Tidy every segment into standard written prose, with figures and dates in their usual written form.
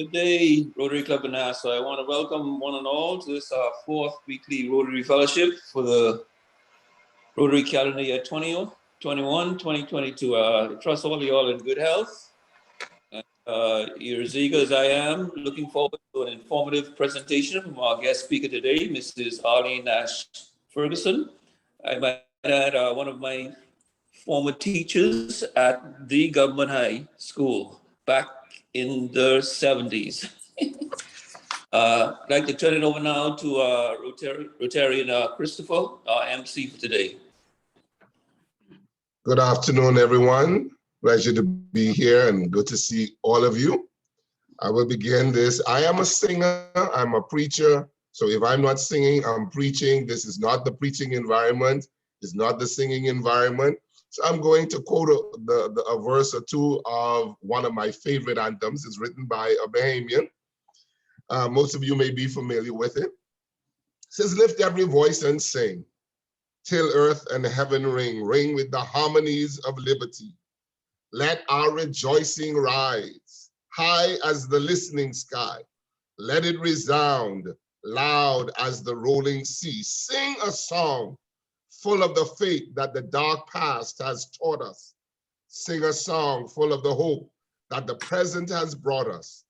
Good day, Rotary Club in Nassau. I want to welcome one and all to this fourth weekly Rotary Fellowship for the Rotary calendar year 2021-2022. I trust all of you all in good health. You're as eager as I am. Looking forward to an informative presentation from our guest speaker today, Mrs. Arlene Nash-Ferguson. I might add one of my former teachers at the government high school back in the 70s. I'd like to turn it over now to Rotarian Christopher, our MC for today. Good afternoon, everyone. Pleasure to be here and good to see all of you. I will begin this. I am a singer, I'm a preacher. So if I'm not singing, I'm preaching. This is not the preaching environment. It's not the singing environment. So I'm going to quote a verse or two of one of my favorite anthems. It's written by a Bahamian. Most of you may be familiar with it. It says, lift every voice and sing, till earth and heaven ring, ring with the harmonies of liberty. Let our rejoicing rise, high as the listening sky. Let it resound, loud as the rolling sea. Sing a song full of the faith that the dark past has taught us. Sing a song full of the hope that the present has brought us.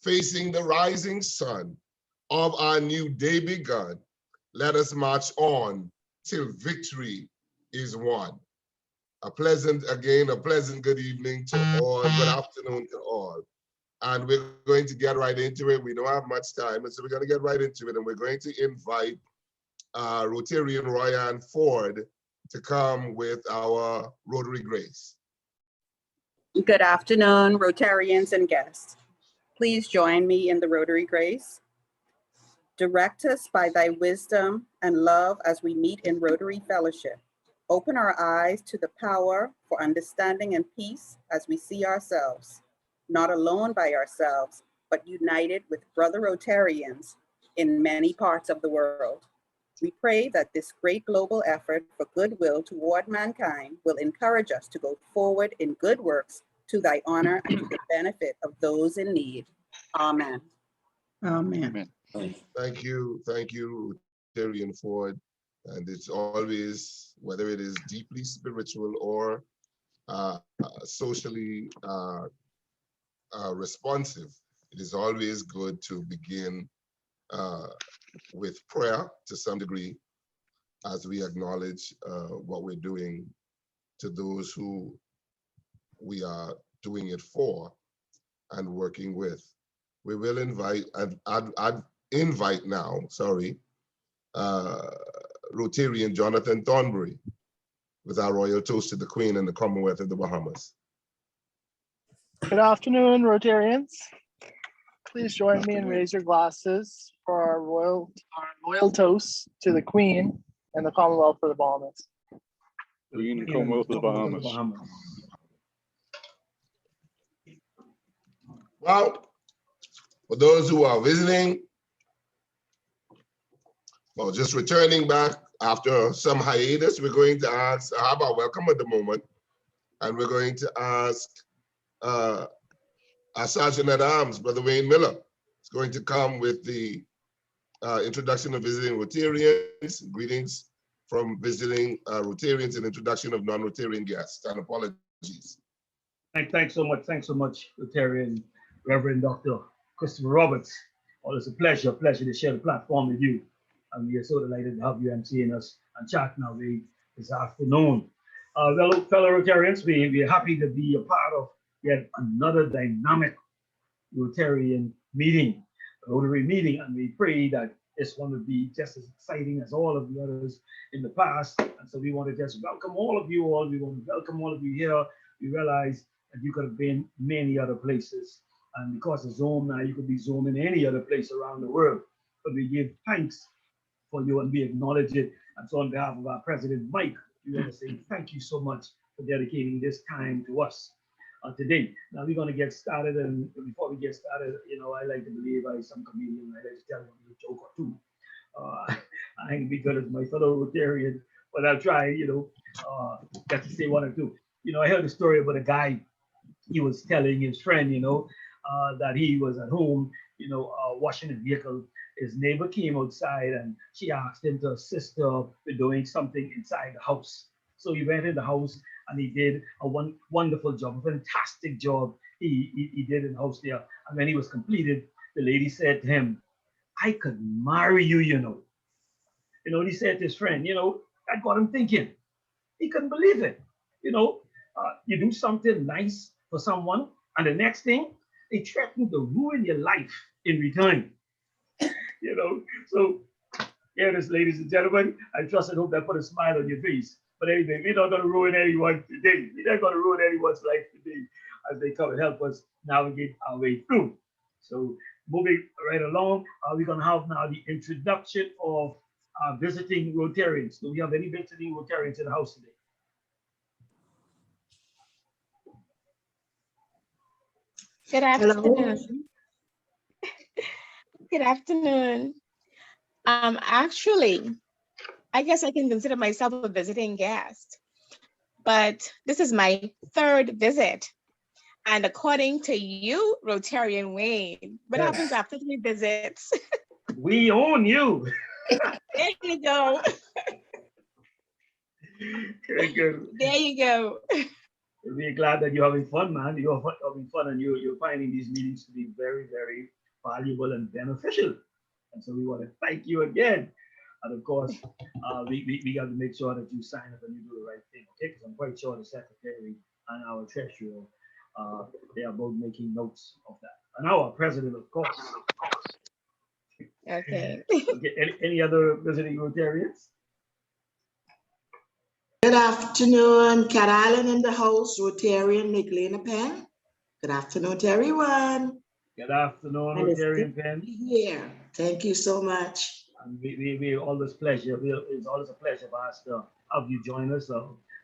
Facing the rising sun of our new day begun, let us march on till victory is won. A pleasant good evening to all, good afternoon to all. And we're going to get right into it. We don't have much time, so we're going to get right into it. And we're going to invite Rotarian Royan Ford to come with our Rotary Grace. Good afternoon, Rotarians and guests. Please join me in the Rotary Grace. Direct us by thy wisdom and love as we meet in Rotary Fellowship. Open our eyes to the power for understanding and peace as we see ourselves, not alone by ourselves, but united with brother Rotarians in many parts of the world. We pray that this great global effort for goodwill toward mankind will encourage us to go forward in good works to thy honor and to the benefit of those in need. Amen. Amen. Thank you, Rotarian Ford. And it's always, whether it is deeply spiritual or socially responsive, it is always good to begin with prayer to some degree as we acknowledge what we're doing to those who we are doing it for and working with. We will invite, I'd invite now, Rotarian Jonathan Thornbury with our royal toast to the Queen and the Commonwealth of the Bahamas. Good afternoon, Rotarians. Please join me and raise your glasses for our royal toast to the Queen and the Commonwealth of the Bahamas. The Union Commonwealth of the Bahamas. Well, for those who are visiting, well, just returning back after some hiatus, we're going to ask, how about welcome at the moment, and we're going to ask our Sergeant at Arms, Brother Wayne Miller, is going to come with the introduction of visiting Rotarians, greetings from visiting Rotarians, and introduction of non-Rotarian guests, and apologies. Thanks so much, Rotarian Reverend Dr. Christopher Roberts. Well, it's a pleasure to share the platform with you. And we are so delighted to have you emceeing us and chatting away this afternoon. Fellow Rotarians, we are happy to be a part of yet another dynamic Rotarian meeting, Rotary meeting, and we pray that this one will be just as exciting as all of the others in the past. And so we want to just welcome all of you all. We want to welcome all of you here. We realize that you could have been many other places. And because of Zoom now, you could be Zooming any other place around the world. But we give thanks for you and we acknowledge it. And so on behalf of our President Mike, we want to say thank you so much for dedicating this time to us today. Now we're going to get started, and before we get started, I like to believe I'm some comedian. I like to tell you a joke or two. I ain't be good as my fellow Rotarian, but I'll try, get to say one or two. I heard a story about a guy, he was telling his friend, that he was at home, washing his vehicle. His neighbor came outside and she asked him to assist her with doing something inside the house. So he went in the house and he did a wonderful job, a fantastic job he did in the house there. And when he was completed, the lady said to him, "I could marry you, you know." He said to his friend, that got him thinking. He couldn't believe it. You do something nice for someone, and the next thing, they threaten to ruin your life in return. So here it is, ladies and gentlemen. I trust and hope that put a smile on your face. But anyway, we're not going to ruin anyone today. We're not going to ruin anyone's life today as they come and help us navigate our way through. So moving right along, we're going to have now the introduction of visiting Rotarians. Do we have any visiting Rotarians in the house today? Good afternoon. Good afternoon. Actually, I guess I can consider myself a visiting guest, but this is my third visit. And according to you, Rotarian Wayne, what happens after 3 visits? We own you. There you go. Very good. There you go. We're glad that you're having fun, man. You're having fun and you're finding these meetings to be very, very valuable and beneficial. And so we want to thank you again. And of course, we got to make sure that you sign up and you do the right thing, okay? Because I'm quite sure the secretary and our treasurer, they are both making notes of that. And our president, of course. Okay. Okay. Any other visiting Rotarians? Good afternoon, Cat Island in the house, Rotarian Nicolina Penn. Good afternoon to everyone. Good afternoon, And it's Rotarian good to Penn. be here. Thank you so much. And we always pleasure. It's always a pleasure for us to have you join us.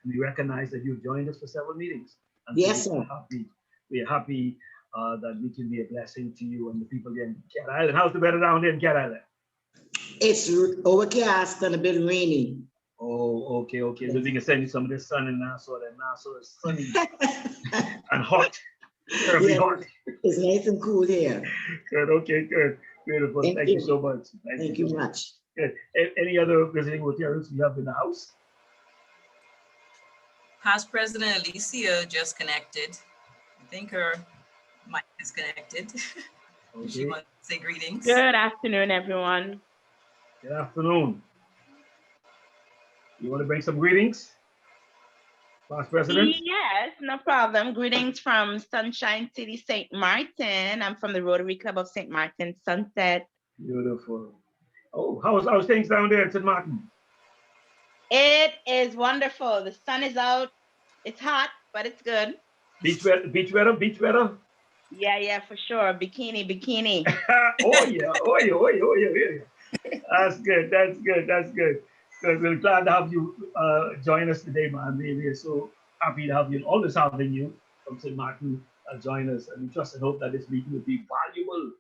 We recognize that you've joined us for several meetings. And Yes, so sir. we're happy that we can be a blessing to you and the people there in Cat Island. How's the weather down there in Cat Island? It's overcast and a bit rainy. Oh, okay. So we can send you some of this sun in Nassau. That Nassau is sunny and hot. Terribly Yeah, hot. it's nice and cool here. Good. Okay. Good. Beautiful. Thank you so much. Thank you much. Good. Any other visiting Rotarians we have in the house? Past President Alicia just connected. I think her mic is connected. Okay. She wants to say greetings. Good afternoon, everyone. Good afternoon. You want to bring some greetings? Past President? Yes, no problem. Greetings from Sunshine City, St. Martin. I'm from the Rotary Club of St. Martin, Sunset. Beautiful. Oh, how's things down there in St. Martin? It is wonderful. The sun is out. It's hot, but it's good. Beach weather? Yeah, for sure. Bikini. Oh yeah. That's good. So we're glad to have you join us today, man. We are so happy to have you, always having you from St. Martin join us. And we trust and hope that this meeting will be valuable.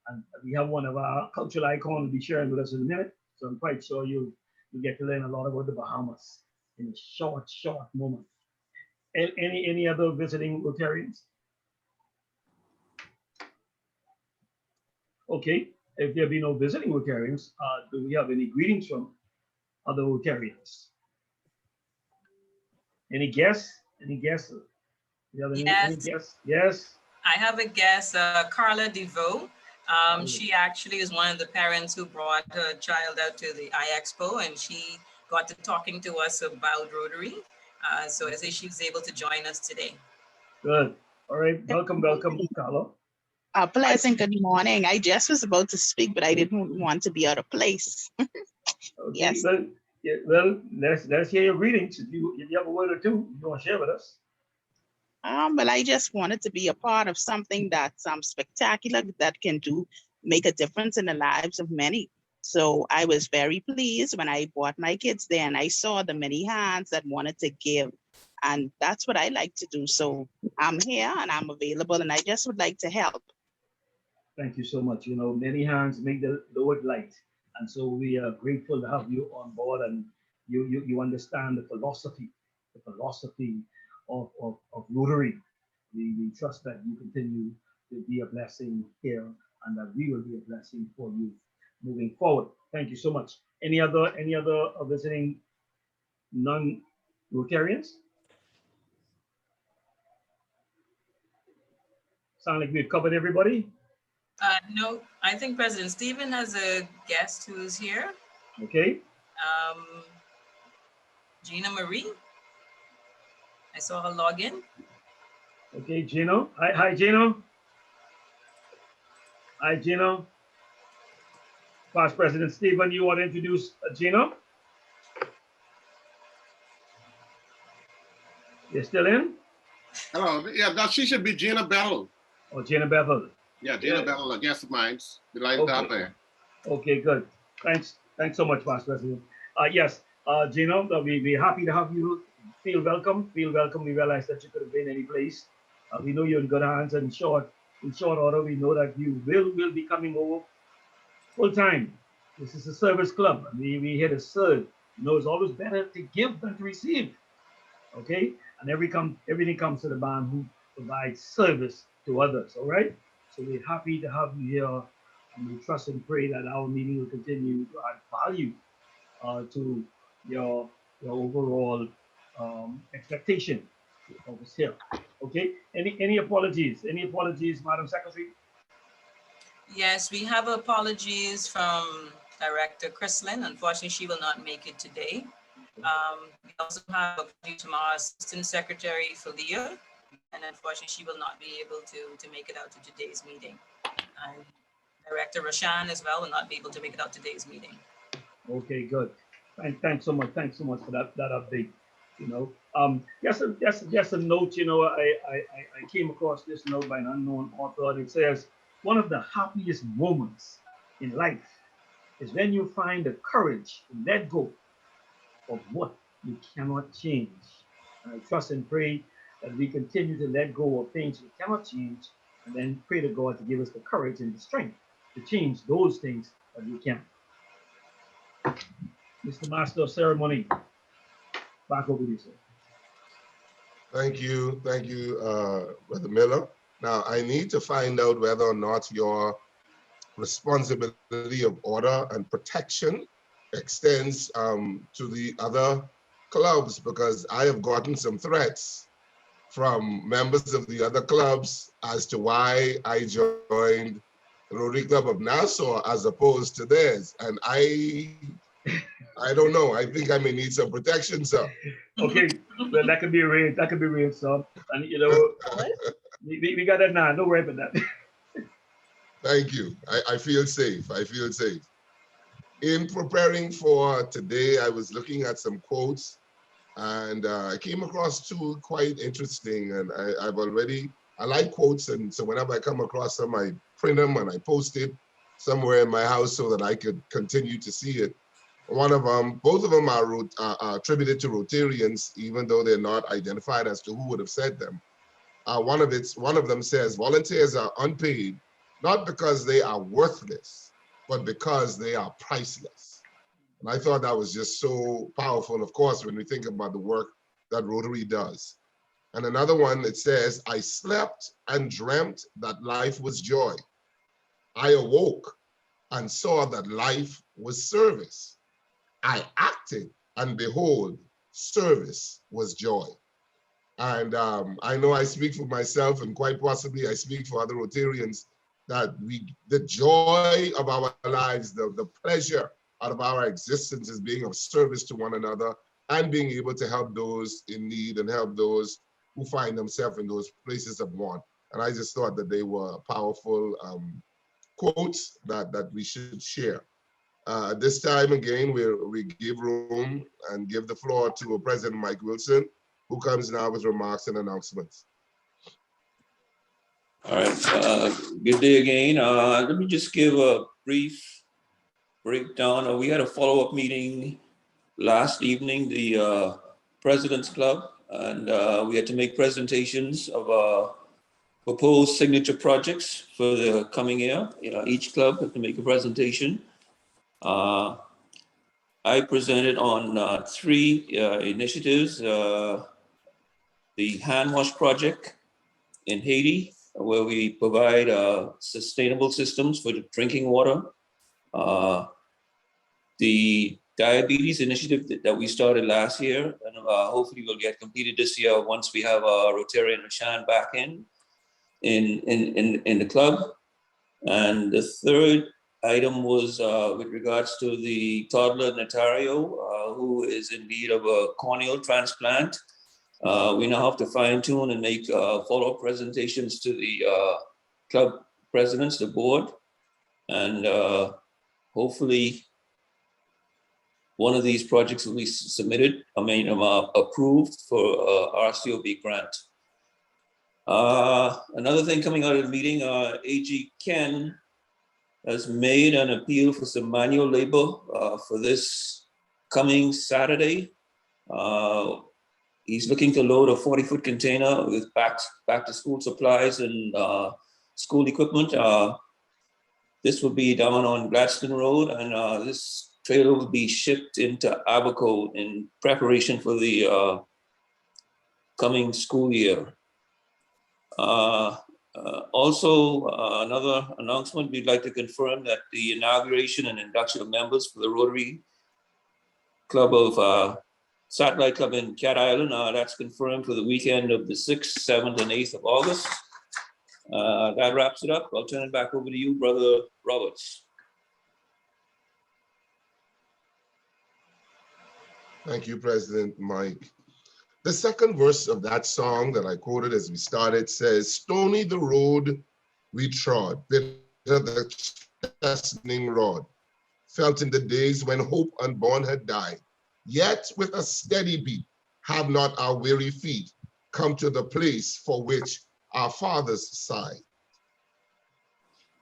And we have one of our cultural icons to be sharing with us in a minute. So I'm quite sure you get to learn a lot about the Bahamas in a short moment. Any other visiting Rotarians? Okay, if there be no visiting Rotarians, do we have any greetings from other Rotarians? Any guests? Any guests? You have any guests? Yes. I have a guest, Carla DeVoe. She actually is one of the parents who brought her child out to the iExpo, and she got to talking to us about Rotary. So I say she was able to join us today. Good. All right. Welcome, Carla. A pleasant good morning. I just was about to speak, but I didn't want to be out of place. Okay, Yes. Well, let's hear your greetings. If you have a word or two you want to share with us. But I just wanted to be a part of something that's spectacular that can make a difference in the lives of many. So I was very pleased when I brought my kids there and I saw the many hands that wanted to give. And that's what I like to do. So I'm here and I'm available and I just would like to help. Thank you so much. Many hands make the Lord light. And so we are grateful to have you on board, and you understand the philosophy of Rotary. We trust that you continue to be a blessing here, and that we will be a blessing for you moving forward. Thank you so much. Any other visiting non-Rotarians? Sound like we've covered everybody? No, I think President Stephen has a guest who's here. Okay. Gina Marie. I saw her log in. Okay, Gino. Hi, Gino. Hi, Gino. Past President Stephen, you want to introduce Gino? You're still in? Hello. Yeah, she should be Gina Bell. Oh, Gina Bethel. Yeah, Gina Bell, a guest of mine. Delighted to have her. Okay, good. Thanks so much, Past President. Yes, Gino, we're happy to have you. Feel welcome. Feel welcome. We realize that you could have been any place. We know you're in good hands, and in short order, we know that you will be coming over full time. This is a service club. We here to serve. You know, it's always better to give than to receive. Okay, and everything comes to the man who provides service to others. All right. So we're happy to have you here, and we trust and pray that our meeting will continue to add value to your overall expectation of us here. Okay. Any apologies? Any apologies, Madam Secretary? Yes, we have apologies from Director Chrislin. Unfortunately, she will not make it today. We also have apologies from our Assistant Secretary, Falia, and unfortunately, she will not be able to make it out to today's meeting. And Director Rashan as well will not be able to make it out to today's meeting. Okay, good. Thanks so much. Thanks so much for that update. You know, just a note. You know, I came across this note by an unknown author, and it says, one of the happiest moments in life is when you find the courage to let go of what you cannot change. And I trust and pray that we continue to let go of things we cannot change, and then pray to God to give us the courage and the strength to change those things that we can. Mr. Master of Ceremony, back over to you, sir. Thank you, Brother Miller. Now, I need to find out whether or not your responsibility of order and protection extends to the other clubs, because I have gotten some threats from members of the other clubs as to why I joined the Rotary Club of Nassau as opposed to theirs. And I don't know. I think I may need some protection, sir. Okay, well, that could be arranged. That could be arranged, sir. And you know, we got that now. Don't worry about that. Thank you. I feel safe. I feel safe. In preparing for today, I was looking at some quotes, and I came across two quite interesting. And I like quotes, and so whenever I come across them, I print them and I post it somewhere in my house so that I could continue to see it. One of them, both of them are attributed to Rotarians, even though they're not identified as to who would have said them. One of them says, volunteers are unpaid, not because they are worthless, but because they are priceless. And I thought that was just so powerful, of course, when we think about the work that Rotary does. And another one, it says, I slept and dreamt that life was joy. I awoke and saw that life was service. I acted, and behold, service was joy. And I know I speak for myself, and quite possibly I speak for other Rotarians, that the joy of our lives, the pleasure out of our existence is being of service to one another and being able to help those in need and help those who find themselves in those places of want. And I just thought that they were powerful quotes that we should share. This time again, we give room and give the floor to President Mike Wilson, who comes now with remarks and announcements. All right, good day again. Let me just give a brief breakdown. We had a follow-up meeting last evening, the President's Club, and we had to make presentations of proposed signature projects for the coming year. Each club had to make a presentation. I presented on three initiatives, the hand wash project in Haiti, where we provide sustainable systems for drinking water. The diabetes initiative that we started last year, and hopefully will get completed this year once we have Rotary and Rashan back in the club. And the third item was with regards to the toddler Natario, who is in need of a corneal transplant. We now have to fine tune and make follow-up presentations to the club presidents, the board, and hopefully one of these projects will be submitted, approved for RCOB grant. Another thing coming out of the meeting, AG Ken has made an appeal for some manual labor for this coming Saturday. He's looking to load a 40-foot container with back to school supplies and school equipment. This will be down on Gladstone Road, and this trailer will be shipped into Abaco in preparation for the coming school year. Also, another announcement, we'd like to confirm that the inauguration and induction of members for the Rotary Club of Satellite Club in Cat Island, that's confirmed for the weekend of the 6th, 7th, and 8th of August. That wraps it up. I'll turn it back over to you, Brother Roberts. Thank you, President Mike. The second verse of that song that I quoted as we started says, "Stony the road we trod, bitter the chastening rod, felt in the days when hope unborn had died. Yet with a steady beat have not our weary feet come to the place for which our fathers sighed.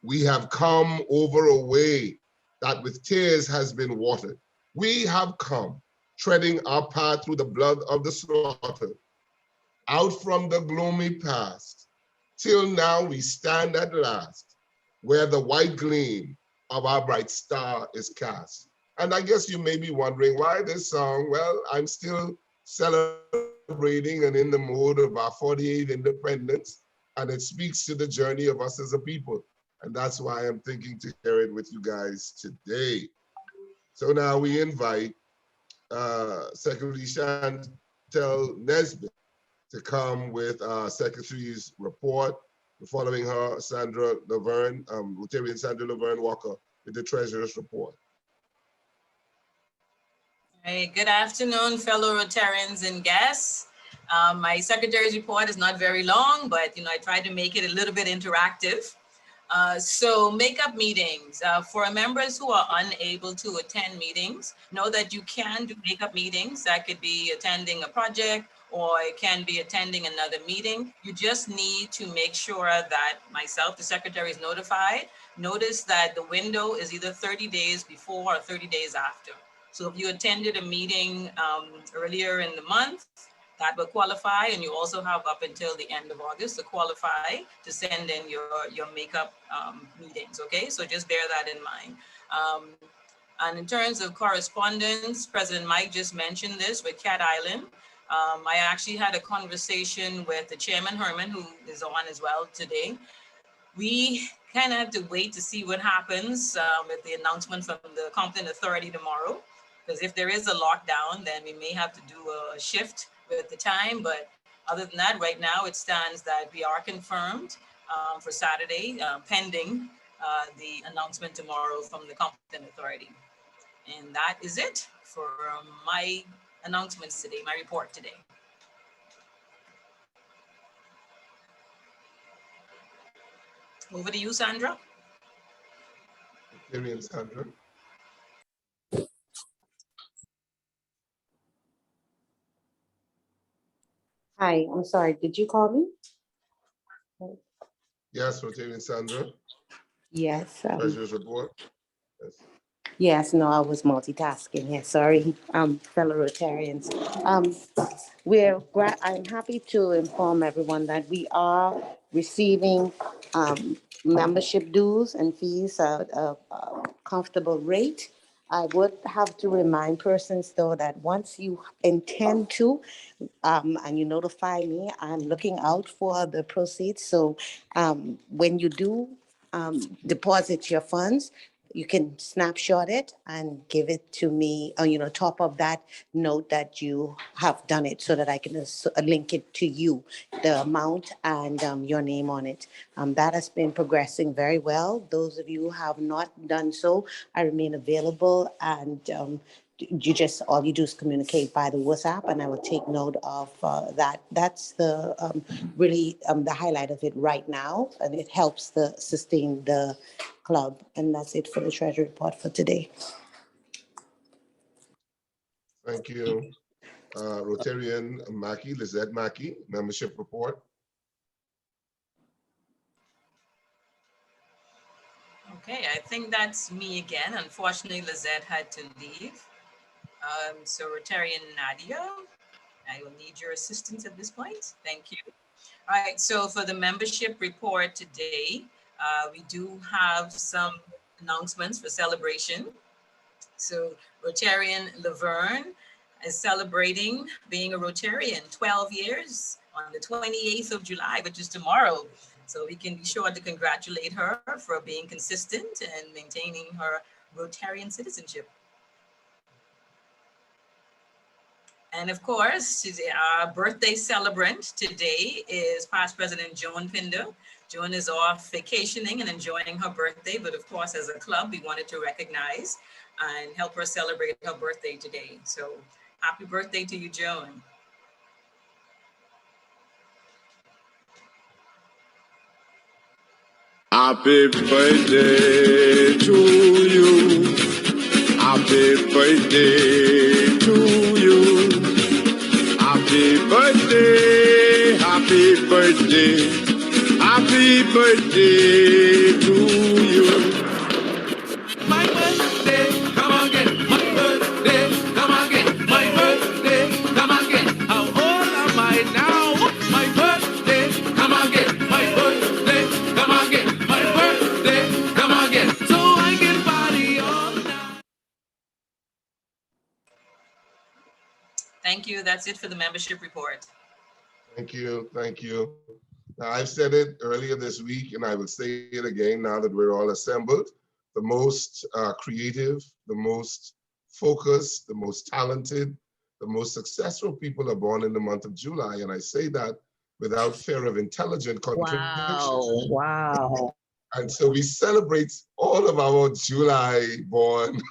We have come over a way that with tears has been watered. We have come treading our path through the blood of the slaughtered, out from the gloomy past, till now we stand at last, where the white gleam of our bright star is cast." And I guess you may be wondering why this song. Well, I'm still celebrating and in the mood of our 48th independence, and it speaks to the journey of us as a people. And that's why I'm thinking to share it with you guys today. So now we invite Secretary Chantel Nesbitt to come with Secretary's report. Following her, Sandra Laverne, Rotarian Sandra Laverne Walker with the Treasurer's report. Hey, good afternoon, fellow Rotarians and guests. My secretary's report is not very long, but I tried to make it a little bit interactive. So makeup meetings. For members who are unable to attend meetings, know that you can do makeup meetings. That could be attending a project, or it can be attending another meeting. You just need to make sure that myself, the secretary, is notified. Notice that the window is either 30 days before or 30 days after. So if you attended a meeting earlier in the month, that will qualify, and you also have up until the end of August to qualify to send in your makeup meetings, okay? So just bear that in mind. And in terms of correspondence, President Mike just mentioned this with Cat Island. I actually had a conversation with the Chairman Herman, who is on as well today. We kind of have to wait to see what happens with the announcement from the Competent Authority tomorrow, because if there is a lockdown, then we may have to do a shift with the time. But other than that, right now it stands that we are confirmed for Saturday, pending the announcement tomorrow from the Competent Authority. And that is it for my announcements today, my report today. Over to you, Sandra. Sandra. Hi, I'm sorry, did you call me? Yes, Rotarian Sandra. Yes. Treasurer's report. Yes. Yes, no, I was multitasking here, sorry, fellow Rotarians. I'm happy to inform everyone that we are receiving membership dues and fees at a comfortable rate. I would have to remind persons, though, that once you intend to, and you notify me, I'm looking out for the proceeds. So when you do deposit your funds, you can snapshot it and give it to me, or, top of that note that you have done it so that I can link it to you, the amount and your name on it. That has been progressing very well. Those of you who have not done so, I remain available, and all you do is communicate by the WhatsApp, and I will take note of that. That's the really the highlight of it right now, and it helps sustain the club. And that's it for the treasury report for today. Thank you. Rotarian Mackey, Lizette Mackey, membership report. Okay, I think that's me again. Unfortunately, Lizette had to leave. So Rotarian Nadia, I will need your assistance at this point. Thank you. All right, so for the membership report today, we do have some announcements for celebration. So Rotarian Laverne is celebrating being a Rotarian, 12 years on the 28th of July, which is tomorrow. So we can be sure to congratulate her for being consistent and maintaining her Rotarian citizenship. And of course, our birthday celebrant today is past President Joan Pinder. Joan is off vacationing and enjoying her birthday, but of course, as a club, we wanted to recognize and help her celebrate her birthday today. So happy birthday to you, Joan. Happy birthday to you. Happy birthday to you. Happy birthday, happy birthday, happy birthday to you. My birthday, come again. My birthday, come again. My birthday, come again. How old am I now? My birthday, come again. My birthday, come again. My birthday, come again. So I can party all night. Thank you. That's it for the membership report. Thank you. Thank you. Now, I've said it earlier this week, and I will say it again now that we're all assembled. The most creative, the most focused, the most talented, the most successful people are born in the month of July. And I say that without fear of intelligent contradiction. Wow. And so we celebrate all of our July-born,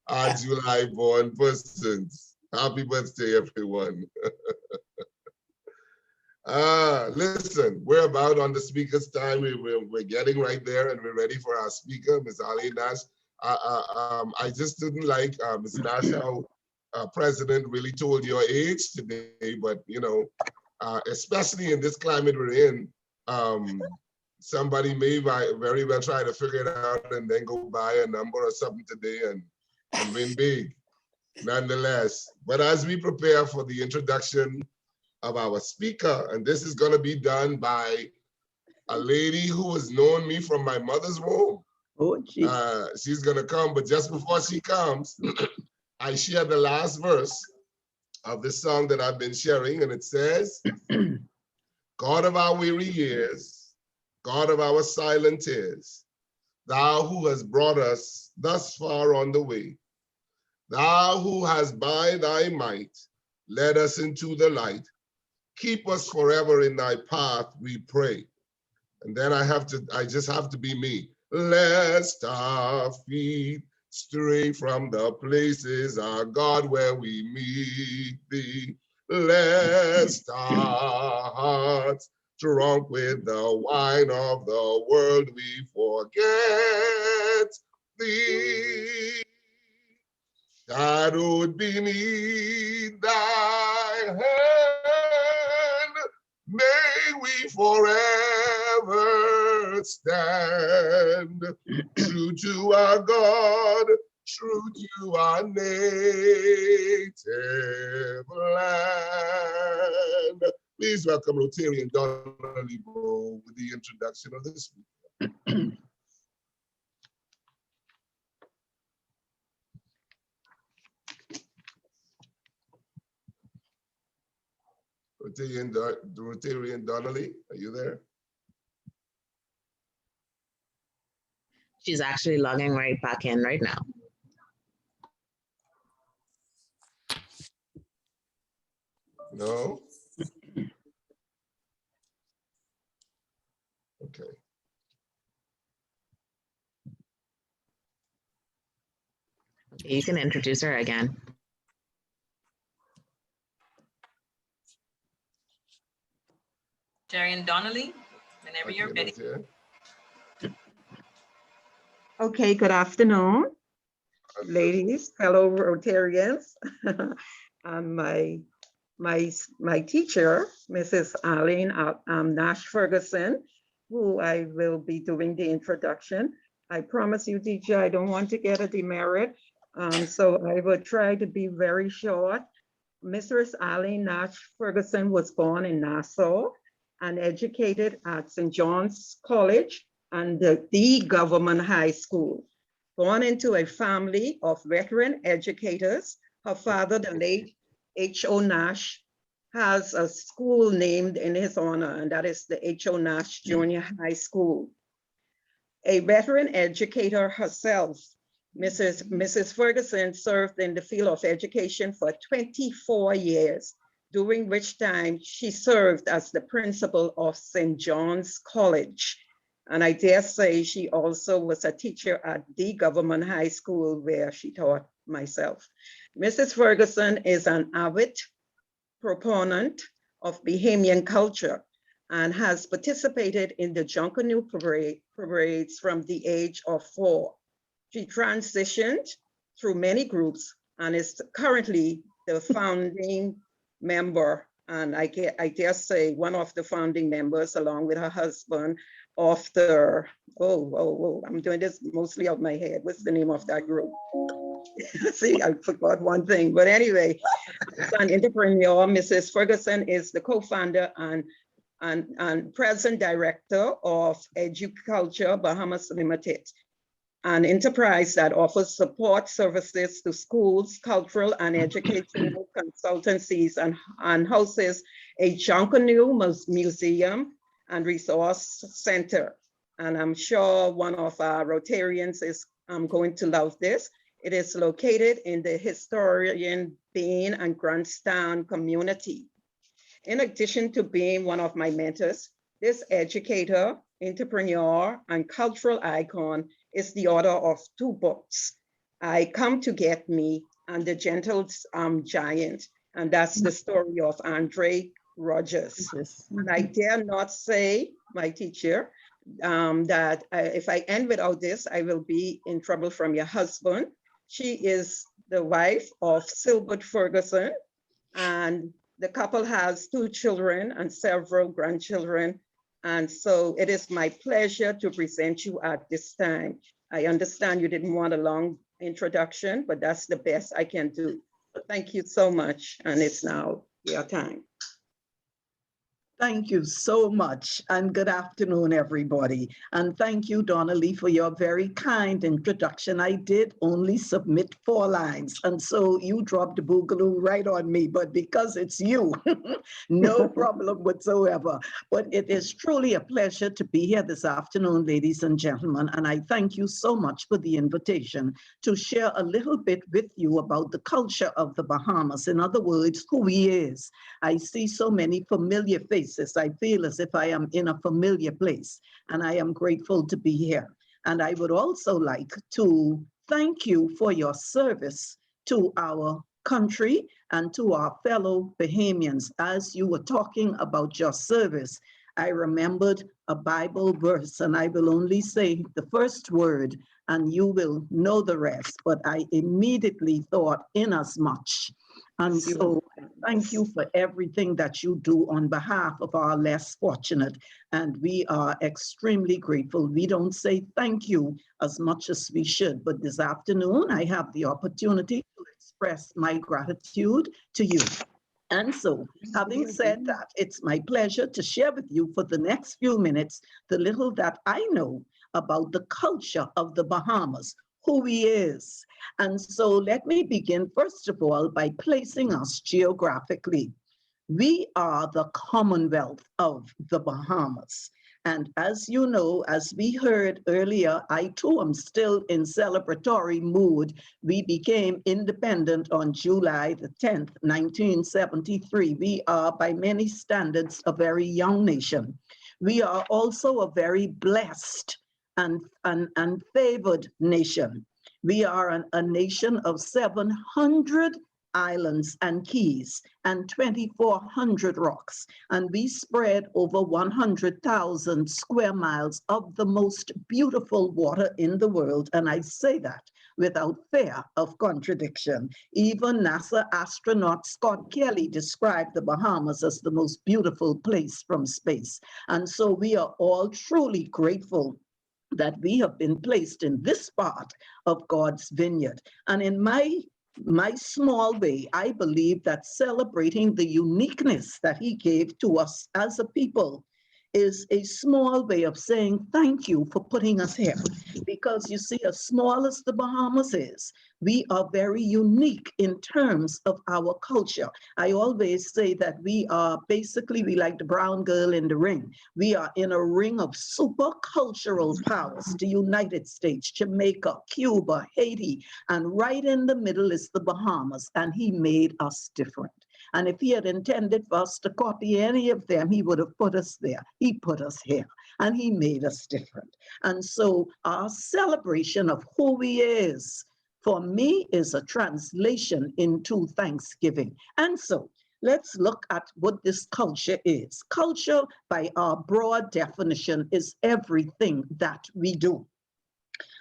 our July-born persons. Happy birthday, everyone. Listen, we're about on the speaker's time. We're getting right there, and we're ready for our speaker, Ms. Arlene Nash. I just didn't like Ms. Nash, how President really told your age today, but especially in this climate we're in, somebody may very well try to figure it out and then go buy a number or something today and win big, nonetheless. But as we prepare for the introduction of our speaker, and this is going to be done by a lady who has known me from my mother's womb. Oh, she's going to come, but just before she comes, I share the last verse of the song that I've been sharing, and it says, God of our weary years, God of our silent tears, thou who hast brought us thus far on the way, thou who hast by thy might led us into the light, keep us forever in thy path, we pray. And then I just have to be me. Lest our feet stray from the places, our God, where we meet thee. Lest our hearts, drunk with the wine of the world, we forget thee. Shadowed beneath thy hand, may we forever stand, true to our God, true to our native land. Please welcome Rotarian Donnelly Bro with the introduction of the speaker. Rotarian Donnelly, are you there? She's actually logging right back in right now. No? Okay. You can introduce her again. Rotarian Donnelly, whenever you're ready. Okay, good afternoon, ladies, fellow Rotarians, and my teacher, Mrs. Arlene Nash-Ferguson, who I will be doing the introduction. I promise you, teacher, I don't want to get a demerit, so I will try to be very short. Mrs. Arlene Nash-Ferguson was born in Nassau and educated at St. John's College and the government high school. Born into a family of veteran educators, her father, the late H.O. Nash, has a school named in his honor, and that is the H.O. Nash Junior High School. A veteran educator herself, Mrs. Ferguson served in the field of education for 24 years, during which time she served as the principal of St. John's College. And I dare say she also was a teacher at the government high school where she taught myself. Mrs. Ferguson is an avid proponent of Bahamian culture and has participated in the Junkanoo parades from the age of 4. She transitioned through many groups and is currently the founding member, and I dare say one of the founding members, along with her husband, of the, I'm doing this mostly off my head. What's the name of that group? See, I forgot one thing, but anyway, as an entrepreneur, Mrs. Ferguson is the co-founder and present director of Educulture Bahamas Limited, an enterprise that offers support services to schools, cultural and educational consultancies, and houses a Junkanoo museum and resource center. And I'm sure one of our Rotarians is going to love this. It is located in the historian Bain and Grantstown community. In addition to being one of my mentors, this educator, entrepreneur, and cultural icon is the author of 2 books, I Come to Get Me and The Gentle Giant, and that's the story of Andre Rogers. And I dare not say, my teacher, that if I end without this, I will be in trouble from your husband. She is the wife of Silbert Ferguson, and the couple has 2 children and several grandchildren. And so it is my pleasure to present you at this time. I understand you didn't want a long introduction, but that's the best I can do. Thank you so much. And it's now your time. Thank you so much, and good afternoon, everybody. And thank you, Donnelly, for your very kind introduction. I did only submit 4 lines, and so you dropped the boogaloo right on me, but because it's you, no problem whatsoever. But it is truly a pleasure to be here this afternoon, ladies and gentlemen, and I thank you so much for the invitation to share a little bit with you about the culture of the Bahamas. In other words, who he is. I see so many familiar faces. I feel as if I am in a familiar place, and I am grateful to be here. And I would also like to thank you for your service to our country and to our fellow Bahamians. As you were talking about your service, I remembered a Bible verse, and I will only say the first word, and you will know the rest, but I immediately thought inasmuch. And so thank you for everything that you do on behalf of our less fortunate. And we are extremely grateful. We don't say thank you as much as we should, but this afternoon I have the opportunity to express my gratitude to you. And so, having said that, it's my pleasure to share with you for the next few minutes the little that I know about the culture of the Bahamas, who he is. And so let me begin, first of all, by placing us geographically. We are the Commonwealth of the Bahamas. And as you know, as we heard earlier, I too am still in celebratory mood. We became independent on July the 10th, 1973. We are, by many standards, a very young nation. We are also a very blessed and favored nation. We are a nation of 700 islands and keys and 2,400 rocks. And we spread over 100,000 square miles of the most beautiful water in the world. And I say that without fear of contradiction. Even NASA astronaut Scott Kelly described the Bahamas as the most beautiful place from space. And so we are all truly grateful that we have been placed in this part of God's vineyard. And in my small way, I believe that celebrating the uniqueness that he gave to us as a people is a small way of saying thank you for putting us here. Because you see, as small as the Bahamas is, we are very unique in terms of our culture. I always say that we are basically, we like the brown girl in the ring. We are in a ring of super cultural powers, the United States, Jamaica, Cuba, Haiti, and right in the middle is the Bahamas, and he made us different. And if he had intended for us to copy any of them, he would have put us there. He put us here, and he made us different. And so our celebration of who he is, for me, is a translation into thanksgiving. And so let's look at what this culture is. Culture, by our broad definition, is everything that we do.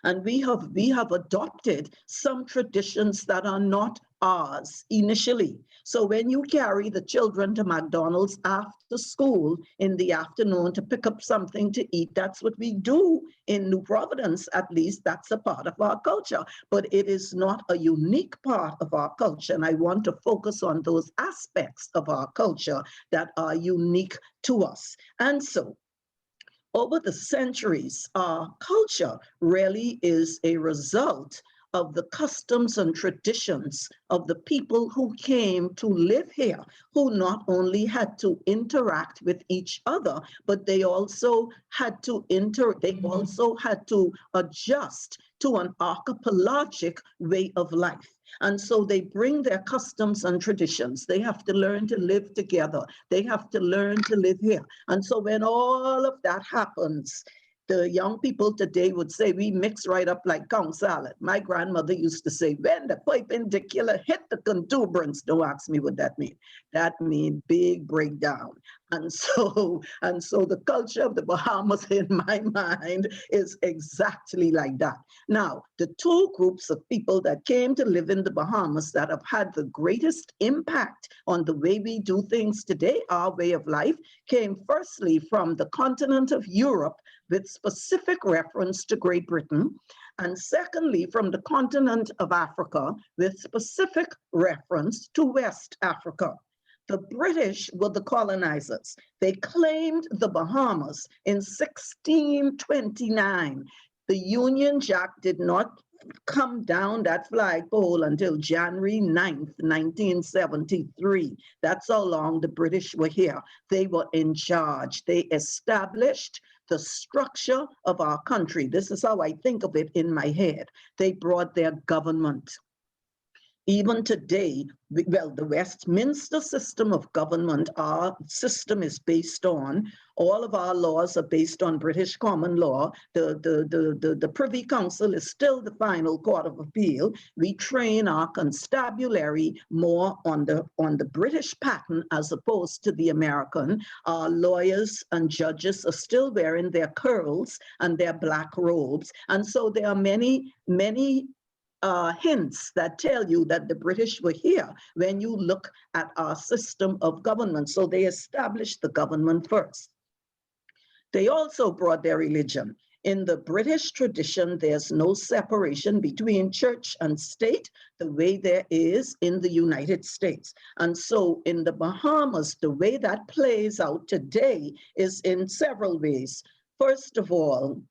And we have adopted some traditions that are not ours initially. So when you carry the children to McDonald's after school in the afternoon to pick up something to eat, that's what we do in New Providence. At least that's a part of our culture, but it is not a unique part of our culture. And I want to focus on those aspects of our culture that are unique to us. And so over the centuries, our culture really is a result of the customs and traditions of the people who came to live here, who not only had to interact with each other, but they also had to adjust to an archipelagic way of life. And so they bring their customs and traditions. They have to learn to live together. They have to learn to live here. And so when all of that happens, the young people today would say, we mix right up like cow salad. My grandmother used to say, when the perpendicular hit the contuberance, don't ask me what that means. That means big breakdown. And so the culture of the Bahamas, in my mind, is exactly like that. Now, the two groups of people that came to live in the Bahamas that have had the greatest impact on the way we do things today, our way of life, came firstly from the continent of Europe, with specific reference to Great Britain, and secondly, from the continent of Africa, with specific reference to West Africa. The British were the colonizers. They claimed the Bahamas in 1629. The Union Jack did not come down that flagpole until January 9th, 1973. That's how long the British were here. They were in charge. They established the structure of our country. This is how I think of it in my head. They brought their government. Even today, well, the Westminster system of government, our system is based on, all of our laws are based on British common law. The Privy Council is still the final court of appeal. We train our constabulary more on the British pattern as opposed to the American. Our lawyers and judges are still wearing their curls and their black robes. And so there are many hints that tell you that the British were here when you look at our system of government. So they established the government first. They also brought their religion. In the British tradition, there's no separation between church and state the way there is in the United States. And so in the Bahamas, the way that plays out today is in several ways. First of all,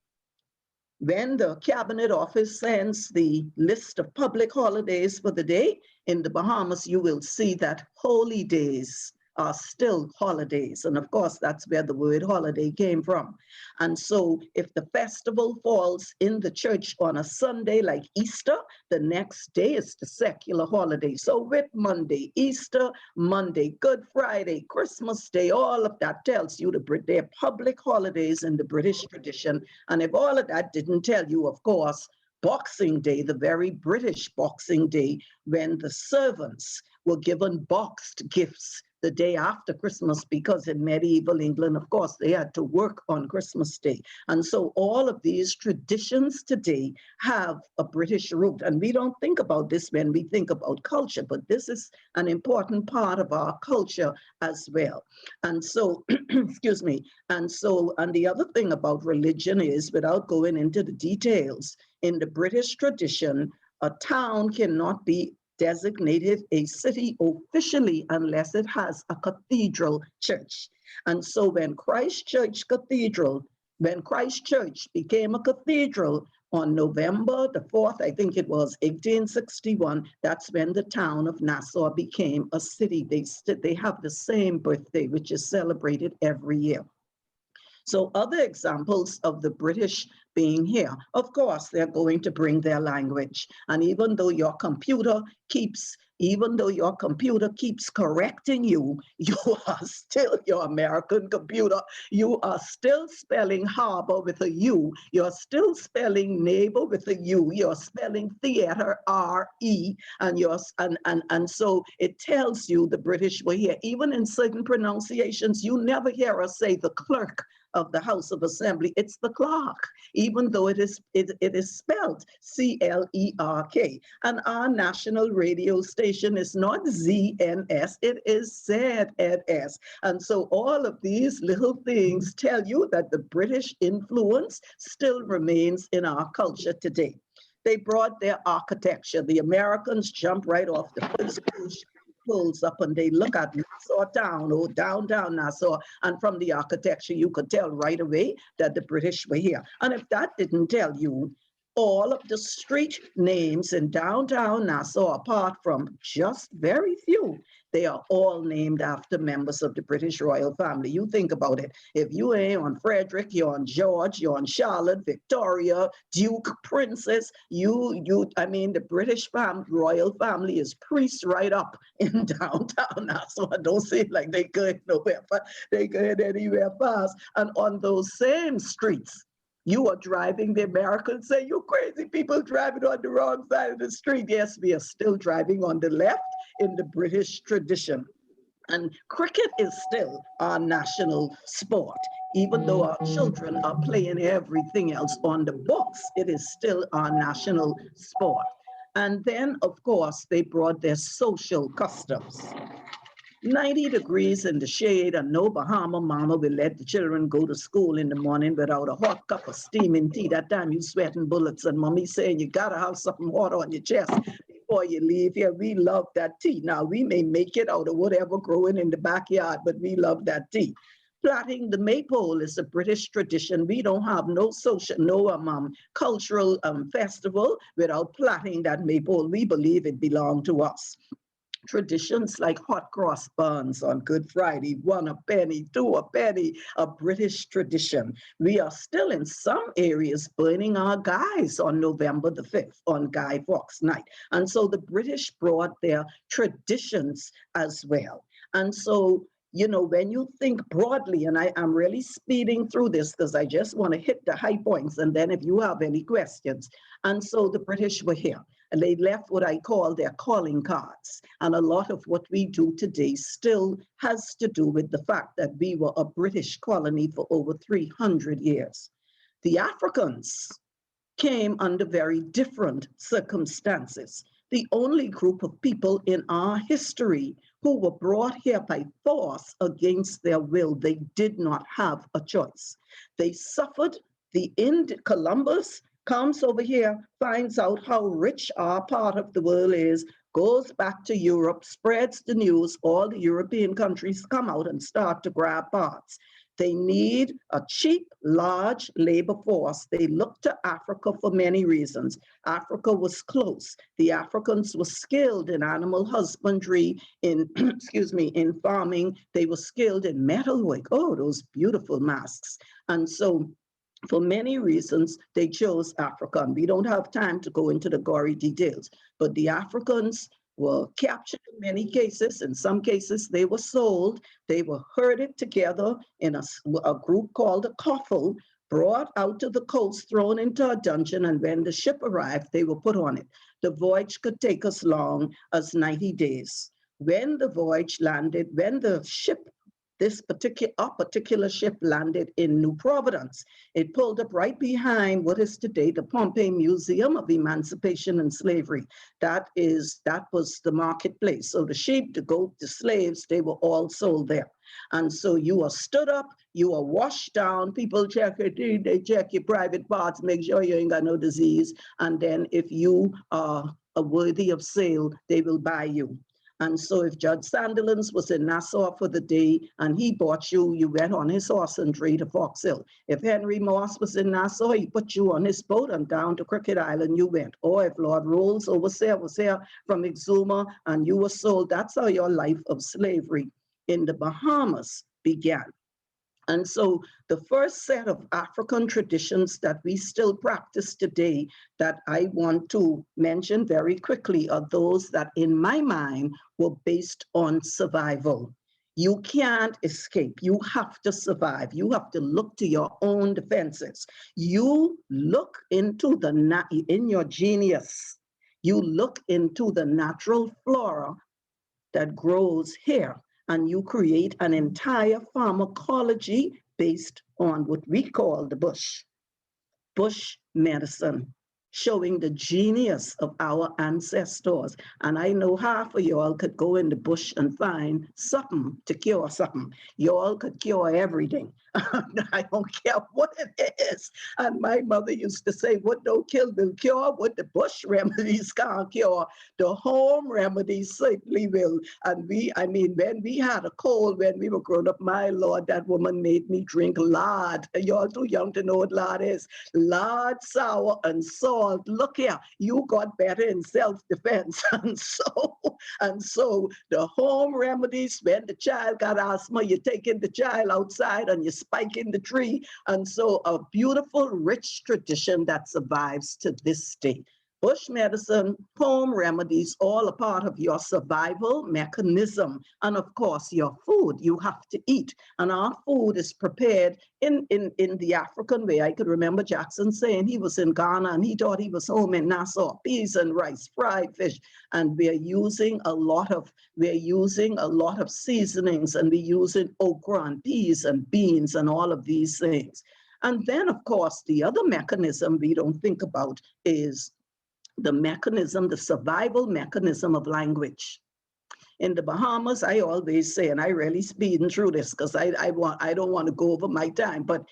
when the Cabinet Office sends the list of public holidays for the day, in the Bahamas, you will see that holy days are still holidays. And of course, that's where the word holiday came from. And so if the festival falls in the church on a Sunday like Easter, the next day is the secular holiday. So with Monday, Easter, Monday, Good Friday, Christmas Day, all of that tells you they're public holidays in the British tradition. And if all of that didn't tell you, of course, Boxing Day, the very British Boxing Day, when the servants were given boxed gifts the day after Christmas, because in medieval England, of course, they had to work on Christmas Day. And so all of these traditions today have a British root. And we don't think about this when we think about culture, but this is an important part of our culture as well. And so, excuse me, and the other thing about religion is, without going into the details, in the British tradition, a town cannot be designated a city officially unless it has a cathedral church. And so when Christ Church became a cathedral on November the 4th, I think it was 1861, that's when the town of Nassau became a city. They have the same birthday, which is celebrated every year. So other examples of the British being here, of course, they're going to bring their language. And even though your computer keeps correcting you, you are still your American computer. You are still spelling harbor with a U. You're still spelling neighbor with a U. You're spelling theater, R-E. And so it tells you the British were here. Even in certain pronunciations, you never hear us say the clerk of the House of Assembly. It's the clerk, even though it is spelled C-L-E-R-K. And our national radio station is not ZNS, it is ZNS. And so all of these little things tell you that the British influence still remains in our culture today. They brought their architecture. The Americans jump right off the first pulls up and they look at Nassau town or downtown Nassau, and from the architecture you could tell right away that the British were here. And if that didn't tell you, all of the street names in downtown Nassau, apart from just very few, they are all named after members of the British royal family. You think about it. If you ain't on Frederick, you're on George, you're on Charlotte, Victoria, Duke, Princess, I mean, the British royal family is priest right up in downtown Nassau. I don't seem like they going nowhere, but they going anywhere fast. And on those same streets, you are driving, the Americans say, you crazy people driving on the wrong side of the street. Yes, we are still driving on the left in the British tradition. And cricket is still our national sport. Even though our children are playing everything else on the books, it is still our national sport. And then, of course, they brought their social customs. 90 degrees in the shade, and no Bahama mama will let the children go to school in the morning without a hot cup of steaming tea. That time you sweating bullets, and mommy saying you gotta have something hot on your chest before you leave here. We love that tea. Now, we may make it out of whatever growing in the backyard, but we love that tea. Plaiting the maypole is a British tradition. We don't have no cultural festival without plaiting that maypole. We believe it belonged to us. Traditions like hot cross buns on Good Friday, 1 a penny, 2 a penny, a British tradition. We are still in some areas burning our guys on November the 5th, on Guy Fawkes Night. And so the British brought their traditions as well. And so, you know, when you think broadly, and I'm really speeding through this because I just want to hit the high points, and then if you have any questions. And so the British were here, and they left what I call their calling cards. And a lot of what we do today still has to do with the fact that we were a British colony for over 300 years. The Africans came under very different circumstances. The only group of people in our history who were brought here by force against their will. They did not have a choice. They suffered. Columbus comes over here, finds out how rich our part of the world is, goes back to Europe, spreads the news, all the European countries come out and start to grab parts. They need a cheap, large labor force. They look to Africa for many reasons. Africa was close. The Africans were skilled in animal husbandry, in, excuse me, in farming. They were skilled in metalwork. Oh, those beautiful masks. And so for many reasons, they chose Africa. And we don't have time to go into the gory details, but the Africans were captured in many cases. In some cases, they were sold. They were herded together in a group called a coffle, brought out to the coast, thrown into a dungeon, and when the ship arrived, they were put on it. The voyage could take as long as 90 days. When the voyage landed, when the ship, this particular ship landed in New Providence, it pulled up right behind what is today the Pompey Museum of Emancipation and Slavery. That was the marketplace. So the sheep, the goat, the slaves, they were all sold there. And so you are stood up, you are washed down, people check your teeth, they check your private parts, make sure you ain't got no disease. And then if you are worthy of sale, they will buy you. And so if Judge Sandilands was in Nassau for the day and he bought you, you went on his horse and trade to Fox Hill. If Henry Moss was in Nassau, he put you on his boat and down to Cricket Island you went. Or if Lord Rolls was here from Exuma and you were sold, that's how your life of slavery in the Bahamas began. And so the first set of African traditions that we still practice today that I want to mention very quickly are those that in my mind were based on survival. You can't escape. You have to survive. You have to look to your own defenses. You look into in your genius. You look into the natural flora that grows here, and you create an entire pharmacology based on what we call the bush medicine, showing the genius of our ancestors. And I know half of y'all could go in the bush and find something to cure something. Y'all could cure everything. I don't care what it is. And my mother used to say, what don't kill will cure, what the bush remedies can't cure, the home remedies certainly will. And when we had a cold, when we were growing up, my Lord, that woman made me drink lard. Y'all too young to know what lard is. Lard, sour, and salt. Look here, you got better in self-defense. And so the home remedies, when the child got asthma, you're taking the child outside and you spike in the tree. And so a beautiful, rich tradition that survives to this day. Bush medicine, home remedies, all a part of your survival mechanism. And of course, your food you have to eat. And our food is prepared in the African way. I could remember Jackson saying he was in Ghana and he thought he was home in Nassau, peas and rice, fried fish. And we're using a lot of seasonings, and we're using okra and peas and beans and all of these things. And then, of course, the other mechanism we don't think about is the survival mechanism of language. In the Bahamas, I always say, and I really speeding through this because I don't want to go over my time, but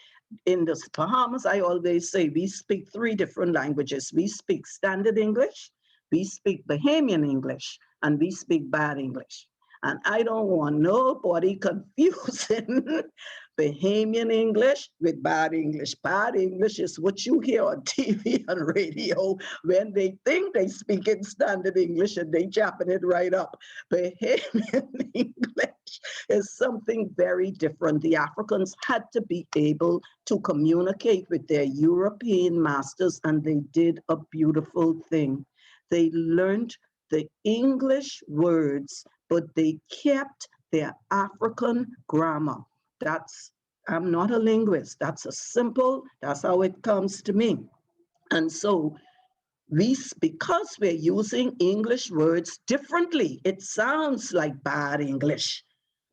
in the Bahamas, I always say we speak 3 different languages. We speak Standard English, we speak Bahamian English, and we speak Bad English. And I don't want nobody confusing Bahamian English with Bad English. Bad English is what you hear on TV and radio when they think they speak in Standard English and they chopping it right up. Bahamian English is something very different. The Africans had to be able to communicate with their European masters, and they did a beautiful thing. They learned the English words, but they kept their African grammar. I'm not a linguist. That's how it comes to me. And so because we're using English words differently, it sounds like bad English,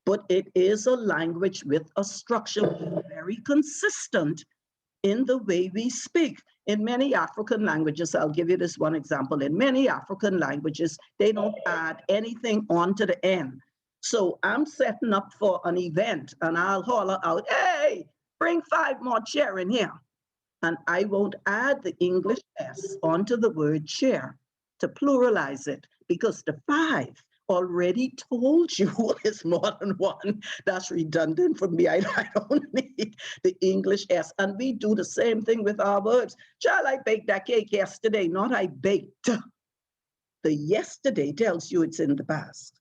but it is a language with a structure very consistent in the way we speak. In many African languages, I'll give you this one example. In many African languages, they don't add anything onto the end. So I'm setting up for an event and I'll holler out, hey, bring 5 more chair in here. And I won't add the English S onto the word chair to pluralize it, because the 5 already told you is more than one. That's redundant for me. I don't need the English S. And we do the same thing with our verbs. Child, I baked that cake yesterday, not I baked. The yesterday tells you it's in the past.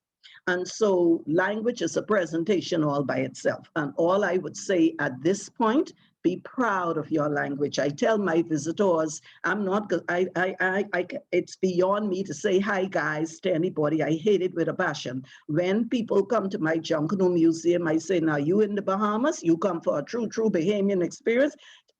And so language is a presentation all by itself. And all I would say at this point, be proud of your language. I tell my visitors, I'm not, it's beyond me to say hi guys to anybody. I hate it with a passion. When people come to my Junkanoo Museum, I say, now you in the Bahamas, you come for a true Bahamian experience.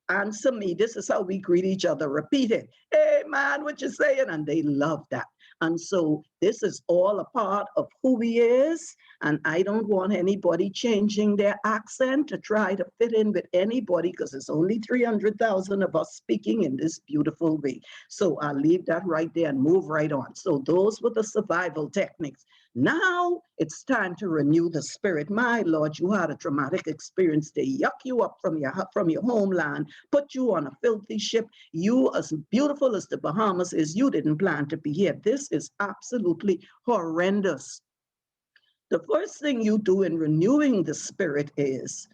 Answer me. This is how we greet each other. Repeat it. Hey man, what you saying? And they love that. And so this is all a part of who he is. And I don't want anybody changing their accent to try to fit in with anybody, because there's only 300,000 of us speaking in this beautiful way. So I'll leave that right there and move right on. So those were the survival techniques. Now it's time to renew the spirit. My Lord, you had a traumatic experience. They yuck you up from your homeland, put you on a filthy ship. You, as beautiful as the Bahamas is, you didn't plan to be here. This is absolutely horrendous. The first thing you do in renewing the spirit is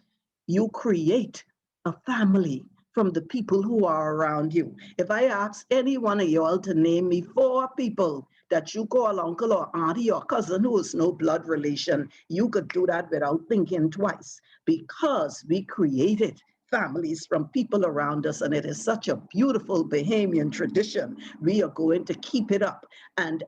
you create a family from the people who are around you. If I ask any one of y'all to name me 4 people that you call uncle or auntie or cousin who is no blood relation, you could do that without thinking twice, because we created families from people around us, and it is such a beautiful Bahamian tradition. We are going to keep it up, and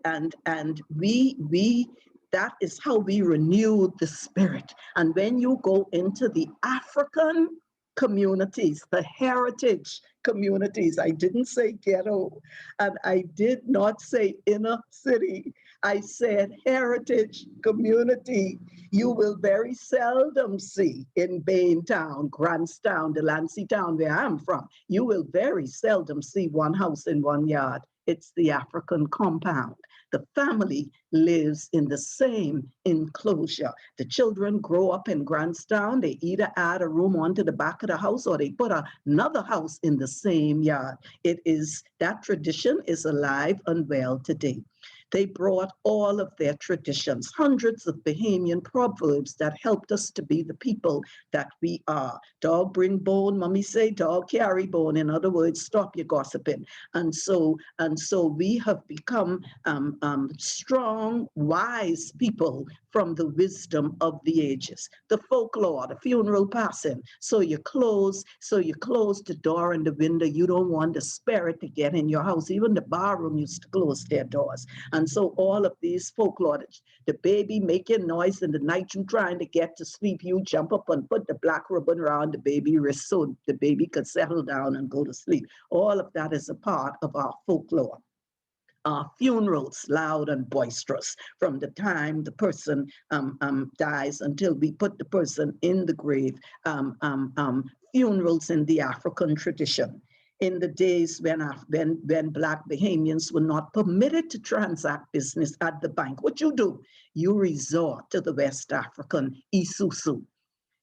we that is how we renew the spirit. And when you go into the African communities, the heritage communities, I didn't say ghetto, and I did not say inner city. I said heritage community. You will very seldom see in Baintown, Grantstown, Delancey Town, where I'm from, you will very seldom see one house in one yard. It's the African compound. The family lives in the same enclosure. The children grow up in Grantstown. They either add a room onto the back of the house or they put another house in the same yard. That tradition is alive and well today. They brought all of their traditions, hundreds of Bahamian proverbs that helped us to be the people that we are. Dog bring bone, mommy say dog carry bone. In other words, stop your gossiping. And so we have become strong, wise people from the wisdom of the ages. The folklore, the funeral passing. So you close the door and the window. You don't want the spirit to get in your house. Even the barroom used to close their doors. And so all of these folklore, the baby making noise in the night, you trying to get to sleep, you jump up and put the black ribbon around the baby's wrist so the baby could settle down and go to sleep. All of that is a part of our folklore. Our funerals, loud and boisterous, from the time the person dies until we put the person in the grave. Funerals in the African tradition. In the days when Black Bahamians were not permitted to transact business at the bank, what you do? You resort to the West African isusu.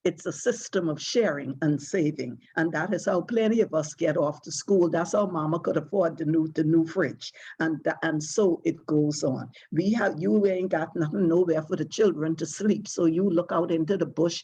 It's a system of sharing and saving. And that is how plenty of us get off to school. That's how mama could afford the new fridge. And so it goes on. You ain't got nothing nowhere for the children to sleep. So you look out into the bush,